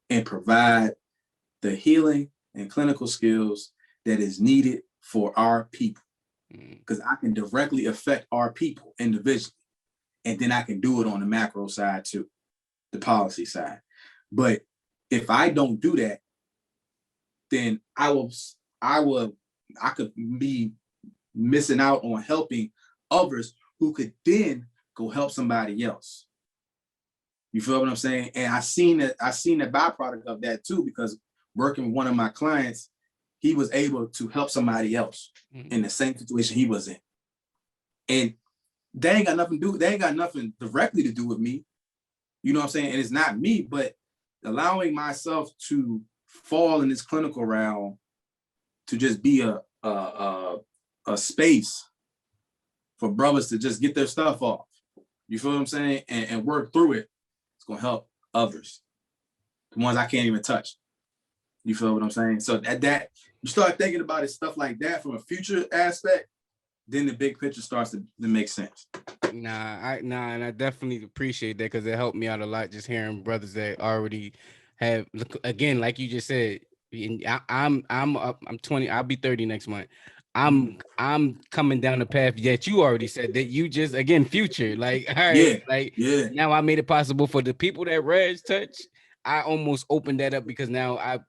Speaker 2: and provide the healing and clinical skills that is needed for our people. Because I can directly affect our people individually. And then I can do it on the macro side too, the policy side. But if I don't do that, then I could be missing out on helping others who could then go help somebody else. You feel what I'm saying? And I seen the byproduct of that too, because working with one of my clients, he was able to help somebody else in the same situation he was in. And they ain't got nothing directly to do with me. You know what I'm saying? And it's not me, but allowing myself to fall in this clinical realm to just be a space for brothers to just get their stuff off. You feel what I'm saying? And work through it. It's gonna help others, the ones I can't even touch. You feel what I'm saying? So that you start thinking about it, stuff like that from a future aspect, then the big picture starts to make sense.
Speaker 1: And I definitely appreciate that because it helped me out a lot just hearing brothers that already have again, like you just said. I'm 20. I'll be 30 next month. I'm coming down the path that you already said that you just again future like all right
Speaker 2: Yeah,
Speaker 1: like
Speaker 2: yeah,
Speaker 1: now I made it possible for the people that Reg touch. I almost opened that up because now I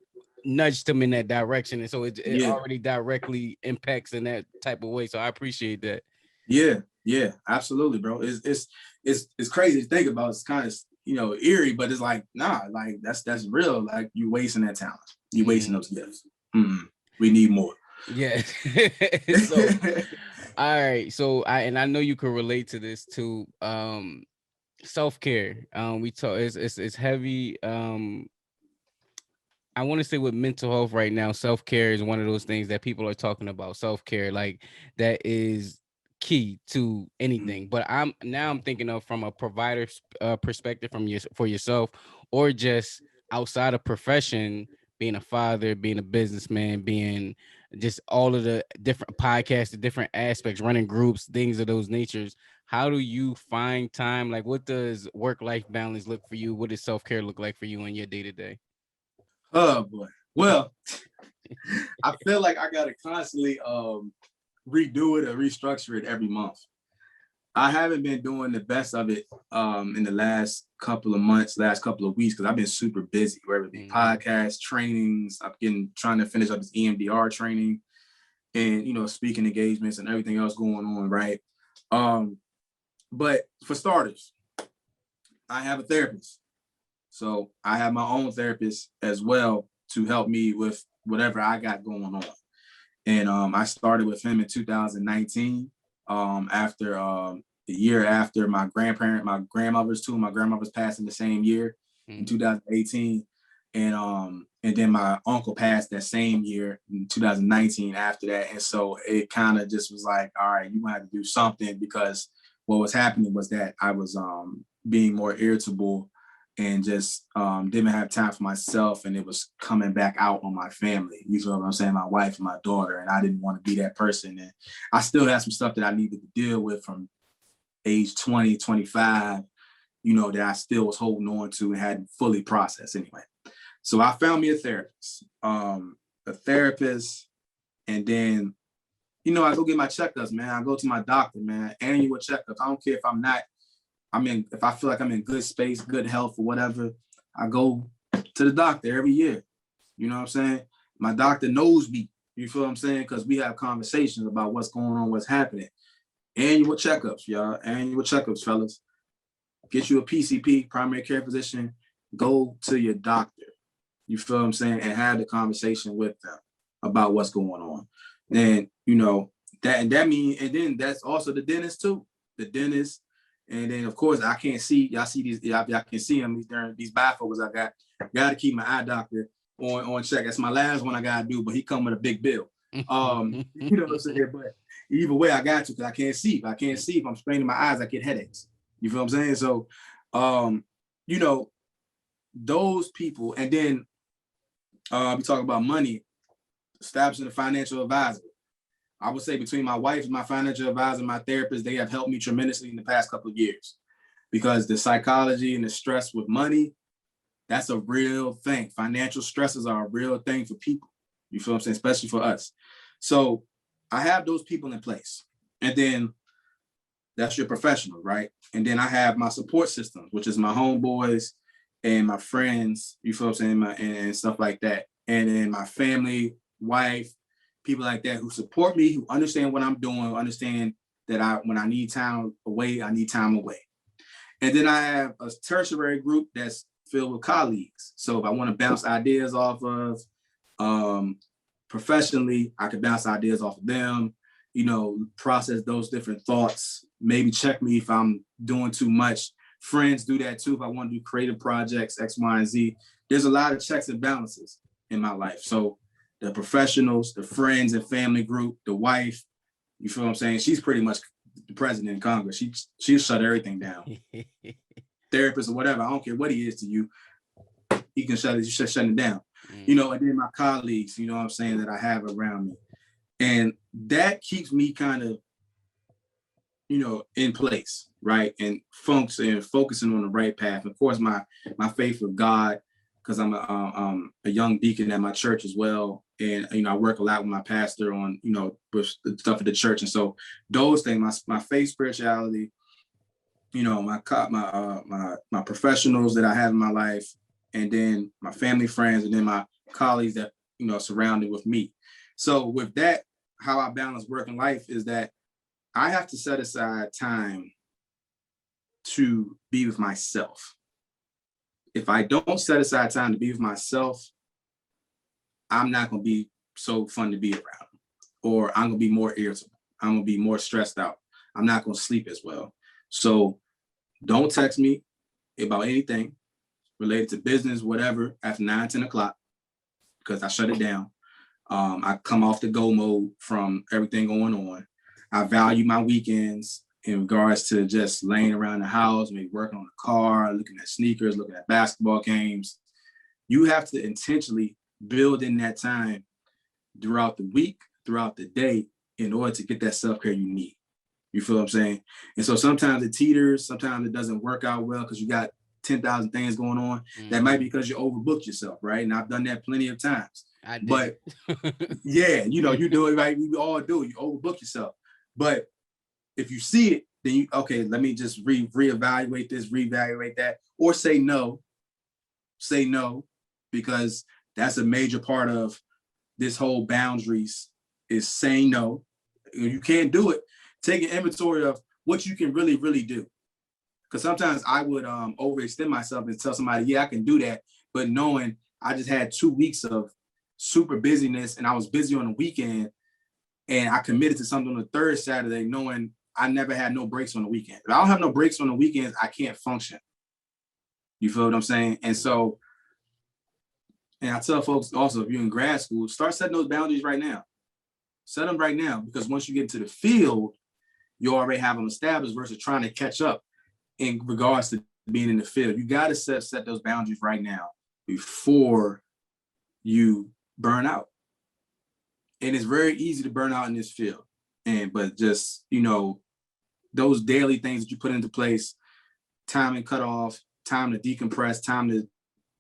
Speaker 1: nudged them in that direction, and so it
Speaker 2: yeah,
Speaker 1: already directly impacts in that type of way. So I appreciate that.
Speaker 2: yeah, yeah. Absolutely, bro. It's crazy to think about. It's kind of eerie, but it's like nah, like that's real. Like you wasting that talent. You wasting those gifts. We need more.
Speaker 1: Yeah. So all right. So I know you can relate to this too. Self-care. We talk it's heavy. I want to say with mental health right now, self-care is one of those things that people are talking about. Self-care, like that is key to anything. But I'm thinking of from a provider perspective from your for yourself, or just outside of profession, being a father, being a businessman, being just all of the different podcasts, the different aspects, running groups, things of those natures. How do you find time? Like, what does work-life balance look for you? What does self-care look like for you in your day-to-day?
Speaker 2: Oh boy. Well, I feel like I gotta constantly redo it or restructure it every month. I haven't been doing the best of it in the last couple of months, last couple of weeks, because I've been super busy, whether it be podcasts, trainings. Trying to finish up this EMDR training and speaking engagements and everything else going on, right? But for starters, I have a therapist. So I have my own therapist as well to help me with whatever I got going on. And I started with him in 2019, after the year after my grandmother's passed in the same year in 2018. And then my uncle passed that same year in 2019 after that. And so it kind of just was like, all right, you might have to do something, because what was happening was that I was being more irritable and just didn't have time for myself, and it was coming back out on my family. You feel what I'm saying? My wife and my daughter, and I didn't want to be that person. And I still had some stuff that I needed to deal with from age 20, 25, that I still was holding on to and hadn't fully processed anyway. So I found me a therapist, and then, I go get my checkups, man. I go to my doctor, man, annual checkups. I don't care if I feel like I'm in good space, good health or whatever, I go to the doctor every year. You know what I'm saying? My doctor knows me. You feel what I'm saying? Because we have conversations about what's going on, what's happening. Annual checkups, y'all. Annual checkups, fellas. Get you a PCP, primary care physician. Go to your doctor. You feel what I'm saying? And have the conversation with them about what's going on. And, that means, and then that's also the dentist too. The dentist. And then, of course, I can't see. Y'all see these. Y'all can see them. These bifocals I got. Got to keep my eye doctor on check. That's my last one I gotta do. But he come with a big bill. You know what I'm saying? But either way, I got to, because I can't see. If I can't see, if I'm straining my eyes, I get headaches. You feel what I'm saying? So, those people. And then we talk about money. Establishing a financial advisor. I would say between my wife, my financial advisor, my therapist, they have helped me tremendously in the past couple of years, because the psychology and the stress with money, that's a real thing. Financial stresses are a real thing for people. You feel what I'm saying? Especially for us. So I have those people in place. And then that's your professional, right? And then I have my support system, which is my homeboys and my friends, you feel what I'm saying? And stuff like that. And then my family, wife, people like that who support me, who understand what I'm doing, understand that when I need time away, I need time away. And then I have a tertiary group that's filled with colleagues. So if I want to bounce ideas off of professionally, I can bounce ideas off of them, process those different thoughts, maybe check me if I'm doing too much. Friends do that too. If I want to do creative projects, X, Y, and Z, there's a lot of checks and balances in my life. So the professionals, the friends and family group, the wife, you feel what I'm saying? She's pretty much the president in Congress. She'll shut everything down. Therapist or whatever, I don't care what he is to you, he can shut it down. And then my colleagues, you know what I'm saying, that I have around me. And that keeps me kind of, in place, right? And focusing on the right path. Of course, my faith with God, because I'm a young deacon at my church as well. And, I work a lot with my pastor on, with the stuff at the church. And so those things, my faith, spirituality, my professionals that I have in my life, and then my family, friends, and then my colleagues that, surrounded with me. So with that, how I balance work and life is that I have to set aside time to be with myself. If I don't set aside time to be with myself, I'm not going to be so fun to be around, or I'm going to be more irritable. I'm going to be more stressed out. I'm not going to sleep as well. So don't text me about anything related to business, whatever, after 9, 10 o'clock, because I shut it down. I come off the go mode from everything going on. I value my weekends in regards to just laying around the house, maybe working on the car, looking at sneakers, looking at basketball games. You have to intentionally build in that time throughout the week, throughout the day, in order to get that self-care you need. You feel what I'm saying? And so sometimes it teeters, sometimes it doesn't work out well because you got 10,000 things going on. Mm-hmm. That might be because you overbooked yourself, right? And I've done that plenty of times.
Speaker 1: I did.
Speaker 2: But yeah, you do it, right? We all do. You overbook yourself. But if you see it, then let me just reevaluate this, reevaluate that, or say no, because that's a major part of this whole boundaries is saying no. You can't do it. Take an inventory of what you can really, really do. Because sometimes I would overextend myself and tell somebody, yeah, I can do that. But knowing I just had 2 weeks of super busyness and I was busy on the weekend and I committed to something on the third Saturday, knowing I never had no breaks on the weekend. If I don't have no breaks on the weekends, I can't function. You feel what I'm saying? And so, and I tell folks also, if you're in grad school, start setting those boundaries right now. Set them right now, because once you get into the field, you already have them established versus trying to catch up in regards to being in the field. You got to set those boundaries right now before you burn out. And it's very easy to burn out in this field. But just, those daily things that you put into place, time and cut off, time to decompress, time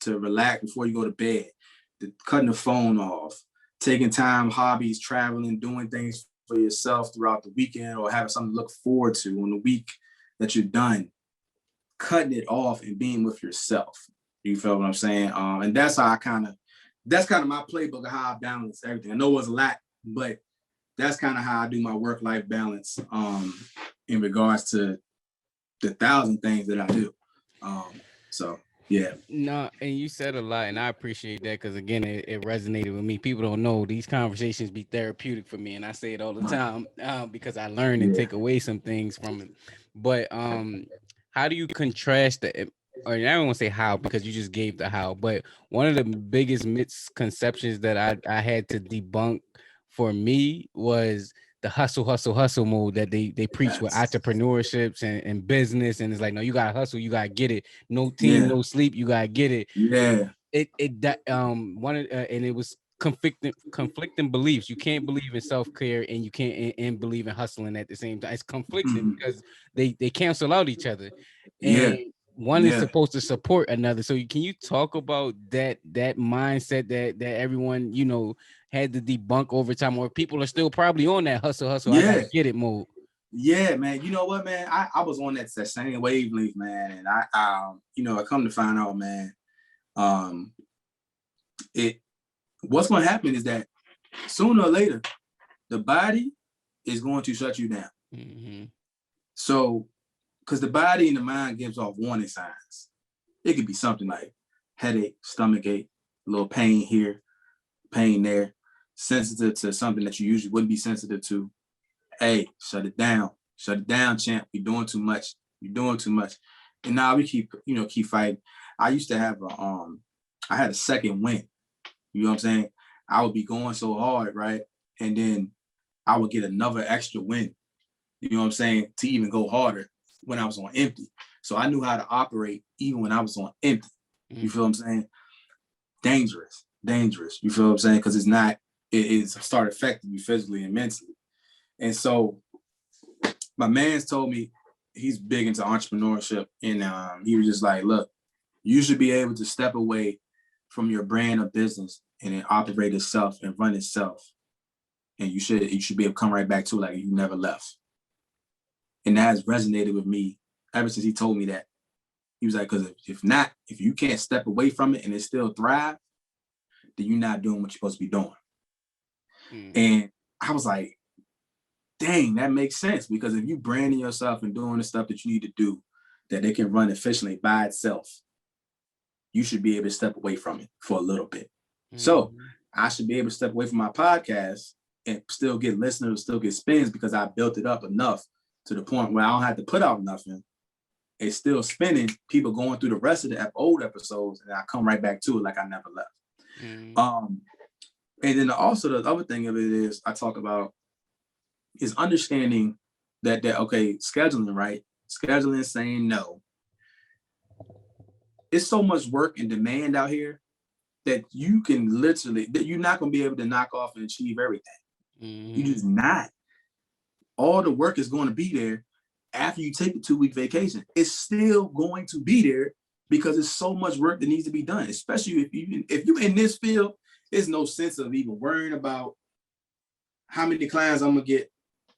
Speaker 2: to relax before you go to bed, cutting the phone off, taking time, hobbies, traveling, doing things for yourself throughout the weekend or having something to look forward to on the week that you're done, cutting it off and being with yourself. You feel what I'm saying? And that's how that's kind of my playbook of how I balance everything. I know it was a lot, but that's kind of how I do my work-life balance in regards to the 1,000 things that I do. So yeah.
Speaker 1: No, and you said a lot, and I appreciate that because again, it resonated with me. People don't know these conversations be therapeutic for me, and I say it all the time because I learn and
Speaker 2: Yeah.
Speaker 1: take away some things from it. But how do you contrast the? Or I don't want to say how because you just gave the how, but one of the biggest misconceptions that I had to debunk for me was the hustle, hustle, hustle mode that they preach with
Speaker 2: Yes.
Speaker 1: entrepreneurships and business, and it's like, no, you gotta hustle, you gotta get it, no team,
Speaker 2: Yeah.
Speaker 1: no sleep, you gotta get it.
Speaker 2: Yeah.
Speaker 1: That one and it was conflicting beliefs. You can't believe in self-care and you can't and believe in hustling at the same time. It's conflicting
Speaker 2: Mhm.
Speaker 1: because they cancel out each other,
Speaker 2: Yeah.
Speaker 1: and one is
Speaker 2: Yeah.
Speaker 1: supposed to support another. So can you talk about that mindset that everyone had to debunk over time, or people are still probably on that hustle, I gotta
Speaker 2: Yeah.
Speaker 1: get it mode?
Speaker 2: Yeah, man. You know what, man? I was on that same wavelength, man. And I come to find out, man, um, it what's gonna happen is that sooner or later, the body is going to shut you down.
Speaker 1: Mm-hmm.
Speaker 2: So, because the body and the mind gives off warning signs. It could be something like headache, stomach ache, a little pain here, pain there, sensitive to something that you usually wouldn't be sensitive to. Hey, shut it down. Shut it down, champ. You're doing too much. You're doing too much. And now we keep fighting. I used to have I had a second win. You know what I'm saying? I would be going so hard, right? And then I would get another extra win. You know what I'm saying? To even go harder when I was on empty. So I knew how to operate even when I was on empty. You feel what I'm saying? Dangerous, dangerous. You feel what I'm saying? Because it's start affecting you physically and mentally. And so my man's told me he's big into entrepreneurship, and he was just like, look, you should be able to step away from your brand of business and then operate itself and run itself. And you should be able to come right back to it like you never left. And that has resonated with me ever since he told me that. He was like, because if you can't step away from it and it still thrive, then you're not doing what you're supposed to be doing. And I was like, dang, that makes sense, because if you branding yourself and doing the stuff that you need to do that they can run efficiently by itself, you should be able to step away from it for a little bit. So I should be able to step away from my podcast and still get listeners, still get spins, because I built it up enough to the point where I don't have to put out nothing. It's still spinning, people going through the rest of the old episodes, and I come right back to it like I never left. And then also the other thing of it is I talk about is understanding that okay, scheduling, right? Scheduling, saying no. It's so much work and demand out here that you can literally, that you're not going to be able to knock off and achieve everything. You just not. All the work is going to be there after you take the 2-week vacation. It's still going to be there because it's so much work that needs to be done, especially if you're in this field. There's no sense of even worrying about how many clients I'm going to get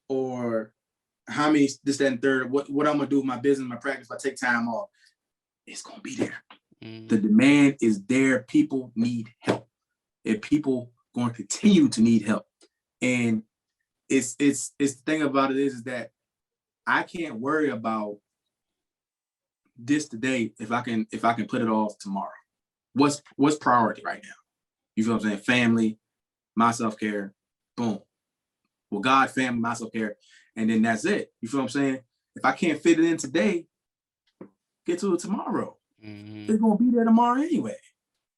Speaker 2: or how many this, that, and third, what I'm going to do with my business, my practice, if I take time off. It's going to be there. The demand is there. People need help, and people going to continue to need help. And it's the thing about it is that I can't worry about this today if I can put it off tomorrow? What's priority right now? You feel what I'm saying? Family, my self-care, boom. Well, God, family, my self-care, and then that's it. You feel what I'm saying? If I can't fit it in today, get to it tomorrow. It's gonna be there tomorrow anyway.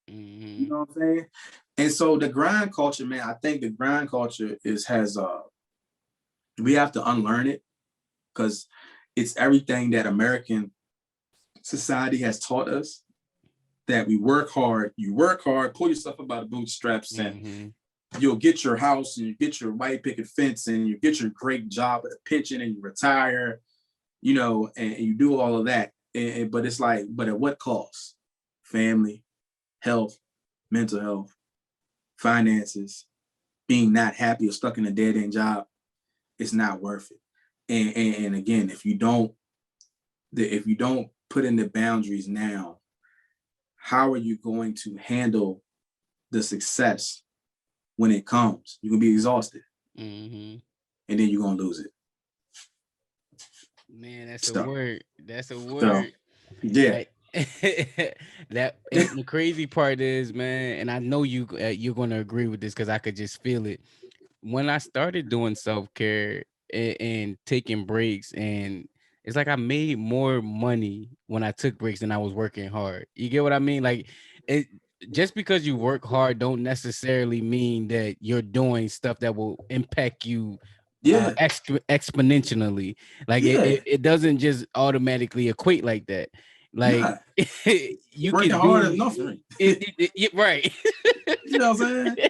Speaker 2: You know what I'm saying? And so the grind culture, man, I think the grind culture we have to unlearn it because it's everything that American society has taught us, that we work hard, pull yourself up by the bootstraps, and you'll get your house and you get your white picket fence and you get your great job with a pension and you retire, you know, and you do all of that. But it's like, but at what cost? Family, health, mental health, finances, being not happy or stuck in a dead end job, it's not worth it. And again, if you don't put in the boundaries now, how are you going to handle the success when it comes? You're gonna be exhausted, and then you're gonna lose it.
Speaker 1: Man, that's a word. That's a
Speaker 2: So,
Speaker 1: word.
Speaker 2: yeah.
Speaker 1: Like, that, and the crazy part is, man, and I know you're gonna agree with this because I could just feel it. When I started doing self-care and taking breaks, and it's like I made more money when I took breaks than I was working hard. You get what I mean? Like, it just because you work hard don't necessarily mean that you're doing stuff that will impact you
Speaker 2: Yeah.
Speaker 1: exponentially. Like,
Speaker 2: Yeah.
Speaker 1: it doesn't just automatically equate like that. Like,
Speaker 2: Nah.
Speaker 1: you
Speaker 2: Working
Speaker 1: can
Speaker 2: hard is
Speaker 1: do
Speaker 2: nothing.
Speaker 1: right.
Speaker 2: You know what I'm saying?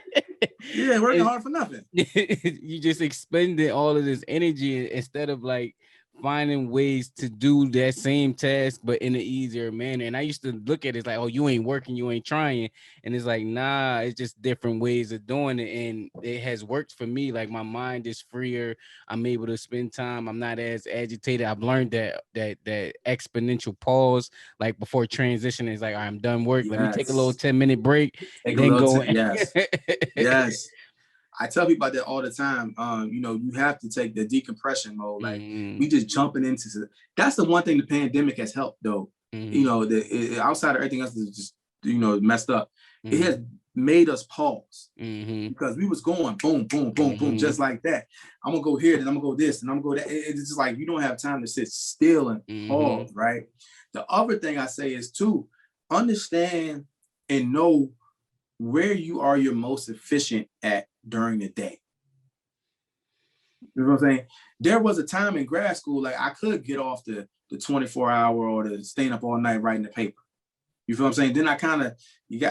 Speaker 2: Yeah, working hard for nothing.
Speaker 1: You just expended all of this energy instead of like finding ways to do that same task but in an easier manner. And I used to look at it like, oh, you ain't working, you ain't trying. And it's like, nah, it's just different ways of doing it. And it has worked for me. Like, my mind is freer. I'm able to spend time. I'm not as agitated. I've learned that exponential pause, like before transition, is like, all right, I'm done work. Let me take a little
Speaker 2: Yes.
Speaker 1: 10-minute break,
Speaker 2: Take a
Speaker 1: then
Speaker 2: little
Speaker 1: go.
Speaker 2: yes. Yes. I tell people about that all the time. You know, you have to take the decompression mode. Like, we just jumping into that's the one thing the pandemic has helped though. You know, outside of everything else is just, you know, messed up. It has made us pause because we was going boom, boom, boom, boom, just like that. I'm gonna go here, then I'm gonna go this, and I'm gonna go that. It's just like you don't have time to sit still and pause, right? The other thing I say is too, understand and know where you are your most efficient at during the day. You know what I'm saying? There was a time in grad school, like I could get off the 24-hour or the staying up all night writing the paper. You feel what I'm saying? Then I kind of,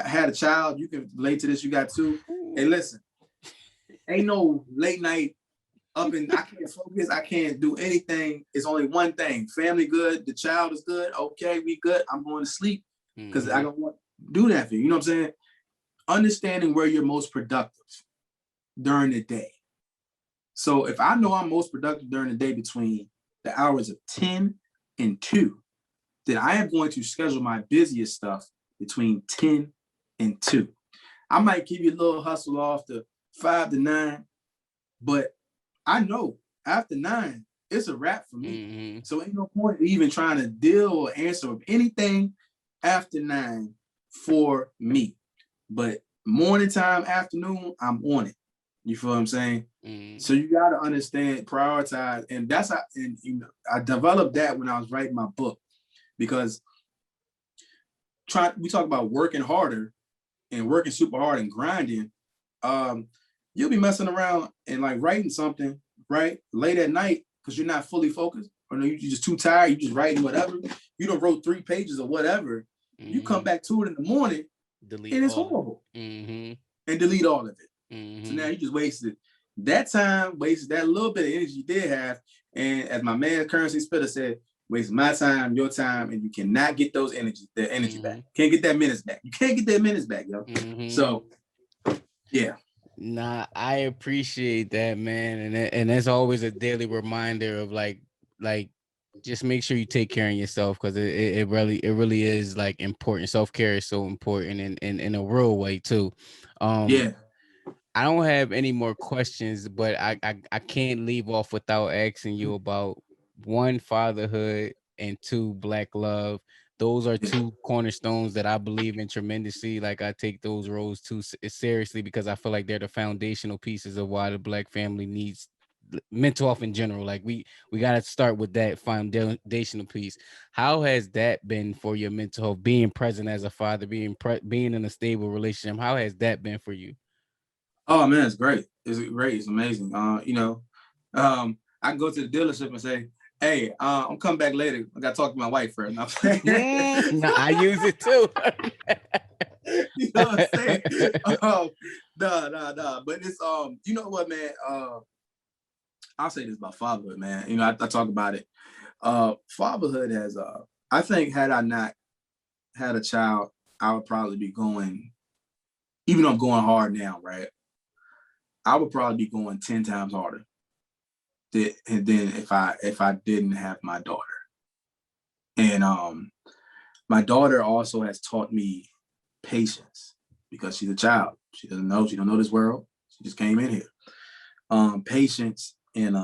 Speaker 2: had a child, you can relate to this, you got two. Hey, listen, ain't no late night up and I can't focus, I can't do anything. It's only one thing. Family good, the child is good, okay, we good. I'm going to sleep because I don't want to do that for you. You know what I'm saying? Understanding where you're most productive during the day. So if I know I'm most productive during the day between the hours of 10 and 2, then I am going to schedule my busiest stuff between 10 and 2. I might give you a little hustle off the 5 to 9, but I know after 9, it's a wrap for me. So ain't no point even trying to deal or answer anything after 9 for me. But morning time, afternoon, I'm on it. You feel what I'm saying? So you got to understand, prioritize, and that's how. And you know, I developed that when I was writing my book, because we talk about working harder and working super hard and grinding. You'll be messing around and like writing something right late at night because you're not fully focused, or no, you're just too tired. You just writing whatever. You done wrote 3 pages or whatever. You come back to it in the morning, delete and it's horrible, and delete all of it. So now you just wasted that time, wasted that little bit of energy you did have. And as my man Currency Spitter said, waste my time, your time, and you cannot get the energy back. Can't get that minutes back. You can't get that minutes back, yo. So yeah.
Speaker 1: Nah, I appreciate that, man. And that's always a daily reminder of like just make sure you take care of yourself, because it really is like important. Self-care is so important in a real way too.
Speaker 2: Yeah.
Speaker 1: I don't have any more questions, but I can't leave off without asking you about one, fatherhood, and two, black love. Those are two cornerstones that I believe in tremendously. Like I take those roles too seriously because I feel like they're the foundational pieces of why the black family needs mental health in general. Like we got to start with that foundational piece. How has that been for your mental health? Being present as a father, being in a stable relationship. How has that been for you?
Speaker 2: Oh man, it's great. It's great. It's amazing. I can go to the dealership and say, "Hey, I'm coming back later. I got to talk to my wife first."
Speaker 1: No, I use it too.
Speaker 2: You know what I'm saying? Nah. But it's you know what, man? I'll say this about fatherhood, man. You know, I talk about it. Fatherhood has I think had I not had a child, I would probably be going, even though I'm going hard now, right? I would probably be going 10 times harder than if I didn't have my daughter. And my daughter also has taught me patience because she's a child. She don't know this world. She just came in here. Patience and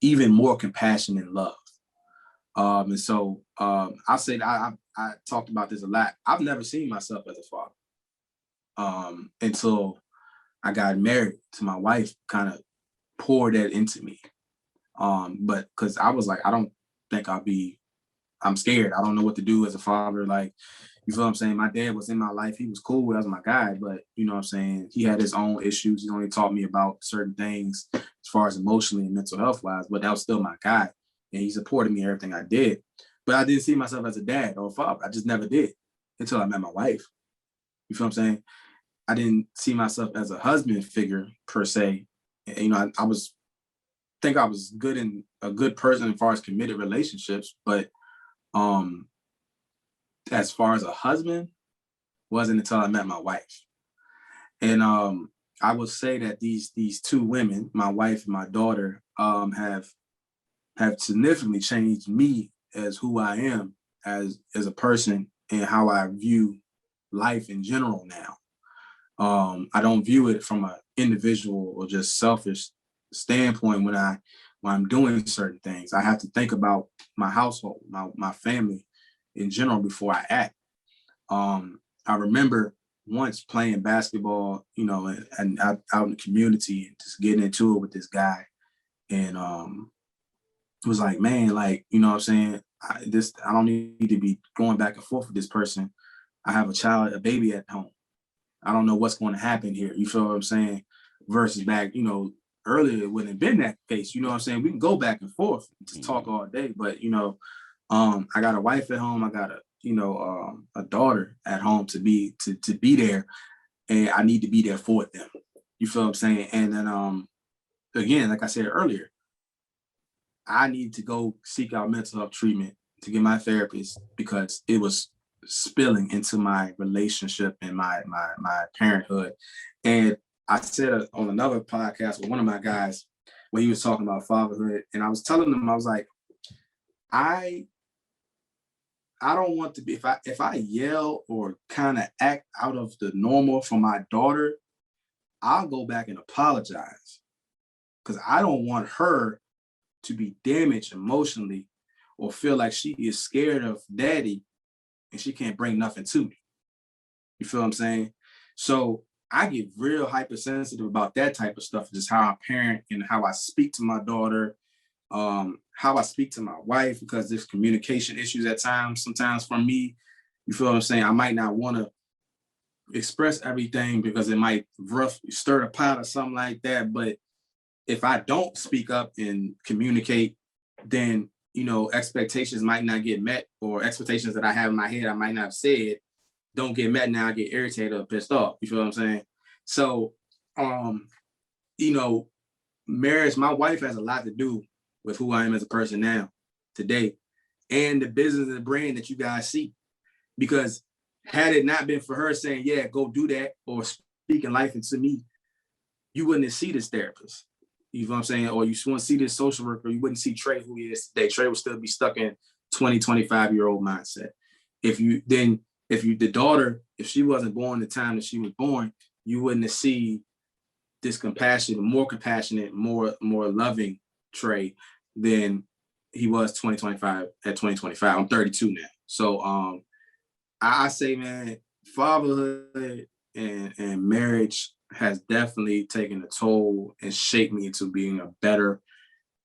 Speaker 2: even more compassion and love. And so I said I talked about this a lot. I've never seen myself as a father until I got married to my wife. Kind of poured that into me. But because I was like, I don't think I'm scared. I don't know what to do as a father. Like, you feel what I'm saying? My dad was in my life. He was cool. That was my guy. But you know what I'm saying? He had his own issues. He only taught me about certain things as far as emotionally and mental health wise, but that was still my guy. And he supported me in everything I did. But I didn't see myself as a dad or a father. I just never did until I met my wife. You feel what I'm saying? I didn't see myself as a husband figure per se. And, you know, I was think I was good in a good person as far as committed relationships, but as far as a husband, wasn't until I met my wife. And I will say that these two women, my wife and my daughter, have significantly changed me as who I am as a person and how I view life in general now. I don't view it from an individual or just selfish standpoint when I'm doing certain things. I have to think about my household, my family in general before I act. I remember once playing basketball, you know, and out in the community and just getting into it with this guy. And it was like, man, like, you know what I'm saying? I don't need to be going back and forth with this person. I have a baby at home. I don't know what's going to happen here. You feel what I'm saying? Versus back, you know, earlier it wouldn't have been that case. You know what I'm saying? We can go back and forth, just talk all day. But you know, I got a wife at home. I got a daughter at home to be there, and I need to be there for them. You feel what I'm saying? And then again, like I said earlier, I need to go seek out mental health treatment to get my therapist because it was spilling into my relationship and my parenthood. And I said on another podcast with one of my guys when he was talking about fatherhood, and I was telling him, I was like, I don't want to be, if I yell or kind of act out of the normal for my daughter, I'll go back and apologize because I don't want her to be damaged emotionally or feel like she is scared of daddy and she can't bring nothing to me. You feel what I'm saying? So I get real hypersensitive about that type of stuff, just how I parent and how I speak to my daughter, how I speak to my wife, because there's communication issues at times, sometimes for me. You feel what I'm saying? I might not want to express everything because it might stir the pot or something like that. But if I don't speak up and communicate, then, you know, expectations might not get met, or expectations that I have in my head I might not have said don't get met. Now I get irritated or pissed off. You feel what I'm saying? So, you know, marriage, my wife has a lot to do with who I am as a person now, today, and the business and the brand that you guys see. Because had it not been for her saying, yeah, go do that, or speaking life into me, you wouldn't see this therapist. You know what I'm saying? Or you wouldn't see this social worker. You wouldn't see Trey who he is today. Trey would still be stuck in 20, 25-year-old mindset. The daughter, if she wasn't born the time that she was born, you wouldn't see this compassionate, more loving Trey than he was 2025 at 2025. I'm 32 now. So I say, man, fatherhood and marriage has definitely taken a toll and shaped me into being a better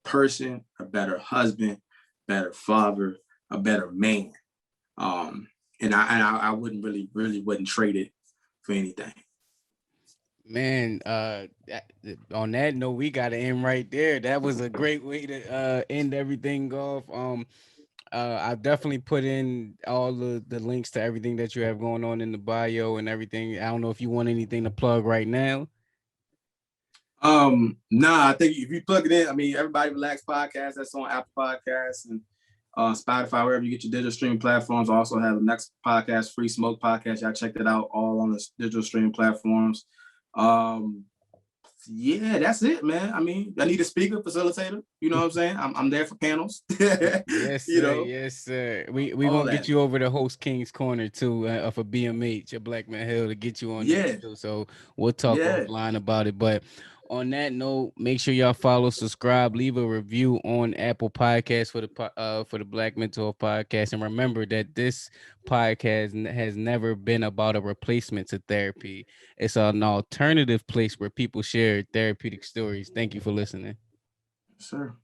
Speaker 2: person, a better husband, better father, a better man. And I wouldn't really wouldn't trade it for anything.
Speaker 1: Man, on that note, we got to end right there. That was a great way to end everything off. I've definitely put in all the links to everything that you have going on in the bio and everything. I don't know if you want anything to plug right now.
Speaker 2: Nah, I think if you plug it in, I mean, Everybody Relax podcast, that's on Apple Podcasts and Spotify, wherever you get your digital streaming platforms. I also have the next podcast, Free Smoke Podcast. Y'all check that out all on the digital streaming platforms. Um, yeah, that's it, man. I mean, I need a speaker facilitator. You know what I'm saying? I'm there for panels.
Speaker 1: Yes,
Speaker 2: You
Speaker 1: sir.
Speaker 2: know,
Speaker 1: Yes, sir. We
Speaker 2: all
Speaker 1: gonna get
Speaker 2: that.
Speaker 1: you over to host King's Corner too for BMH, a Black Man Hill, to get you on there
Speaker 2: Yeah,
Speaker 1: too. So we'll talk
Speaker 2: yeah,
Speaker 1: offline about it. But on that note, make sure y'all follow, subscribe, leave a review on Apple Podcasts for the Black Mental Health Podcast, and remember that this podcast has never been about a replacement to therapy. It's an alternative place where people share therapeutic stories. Thank you for listening.
Speaker 2: sure.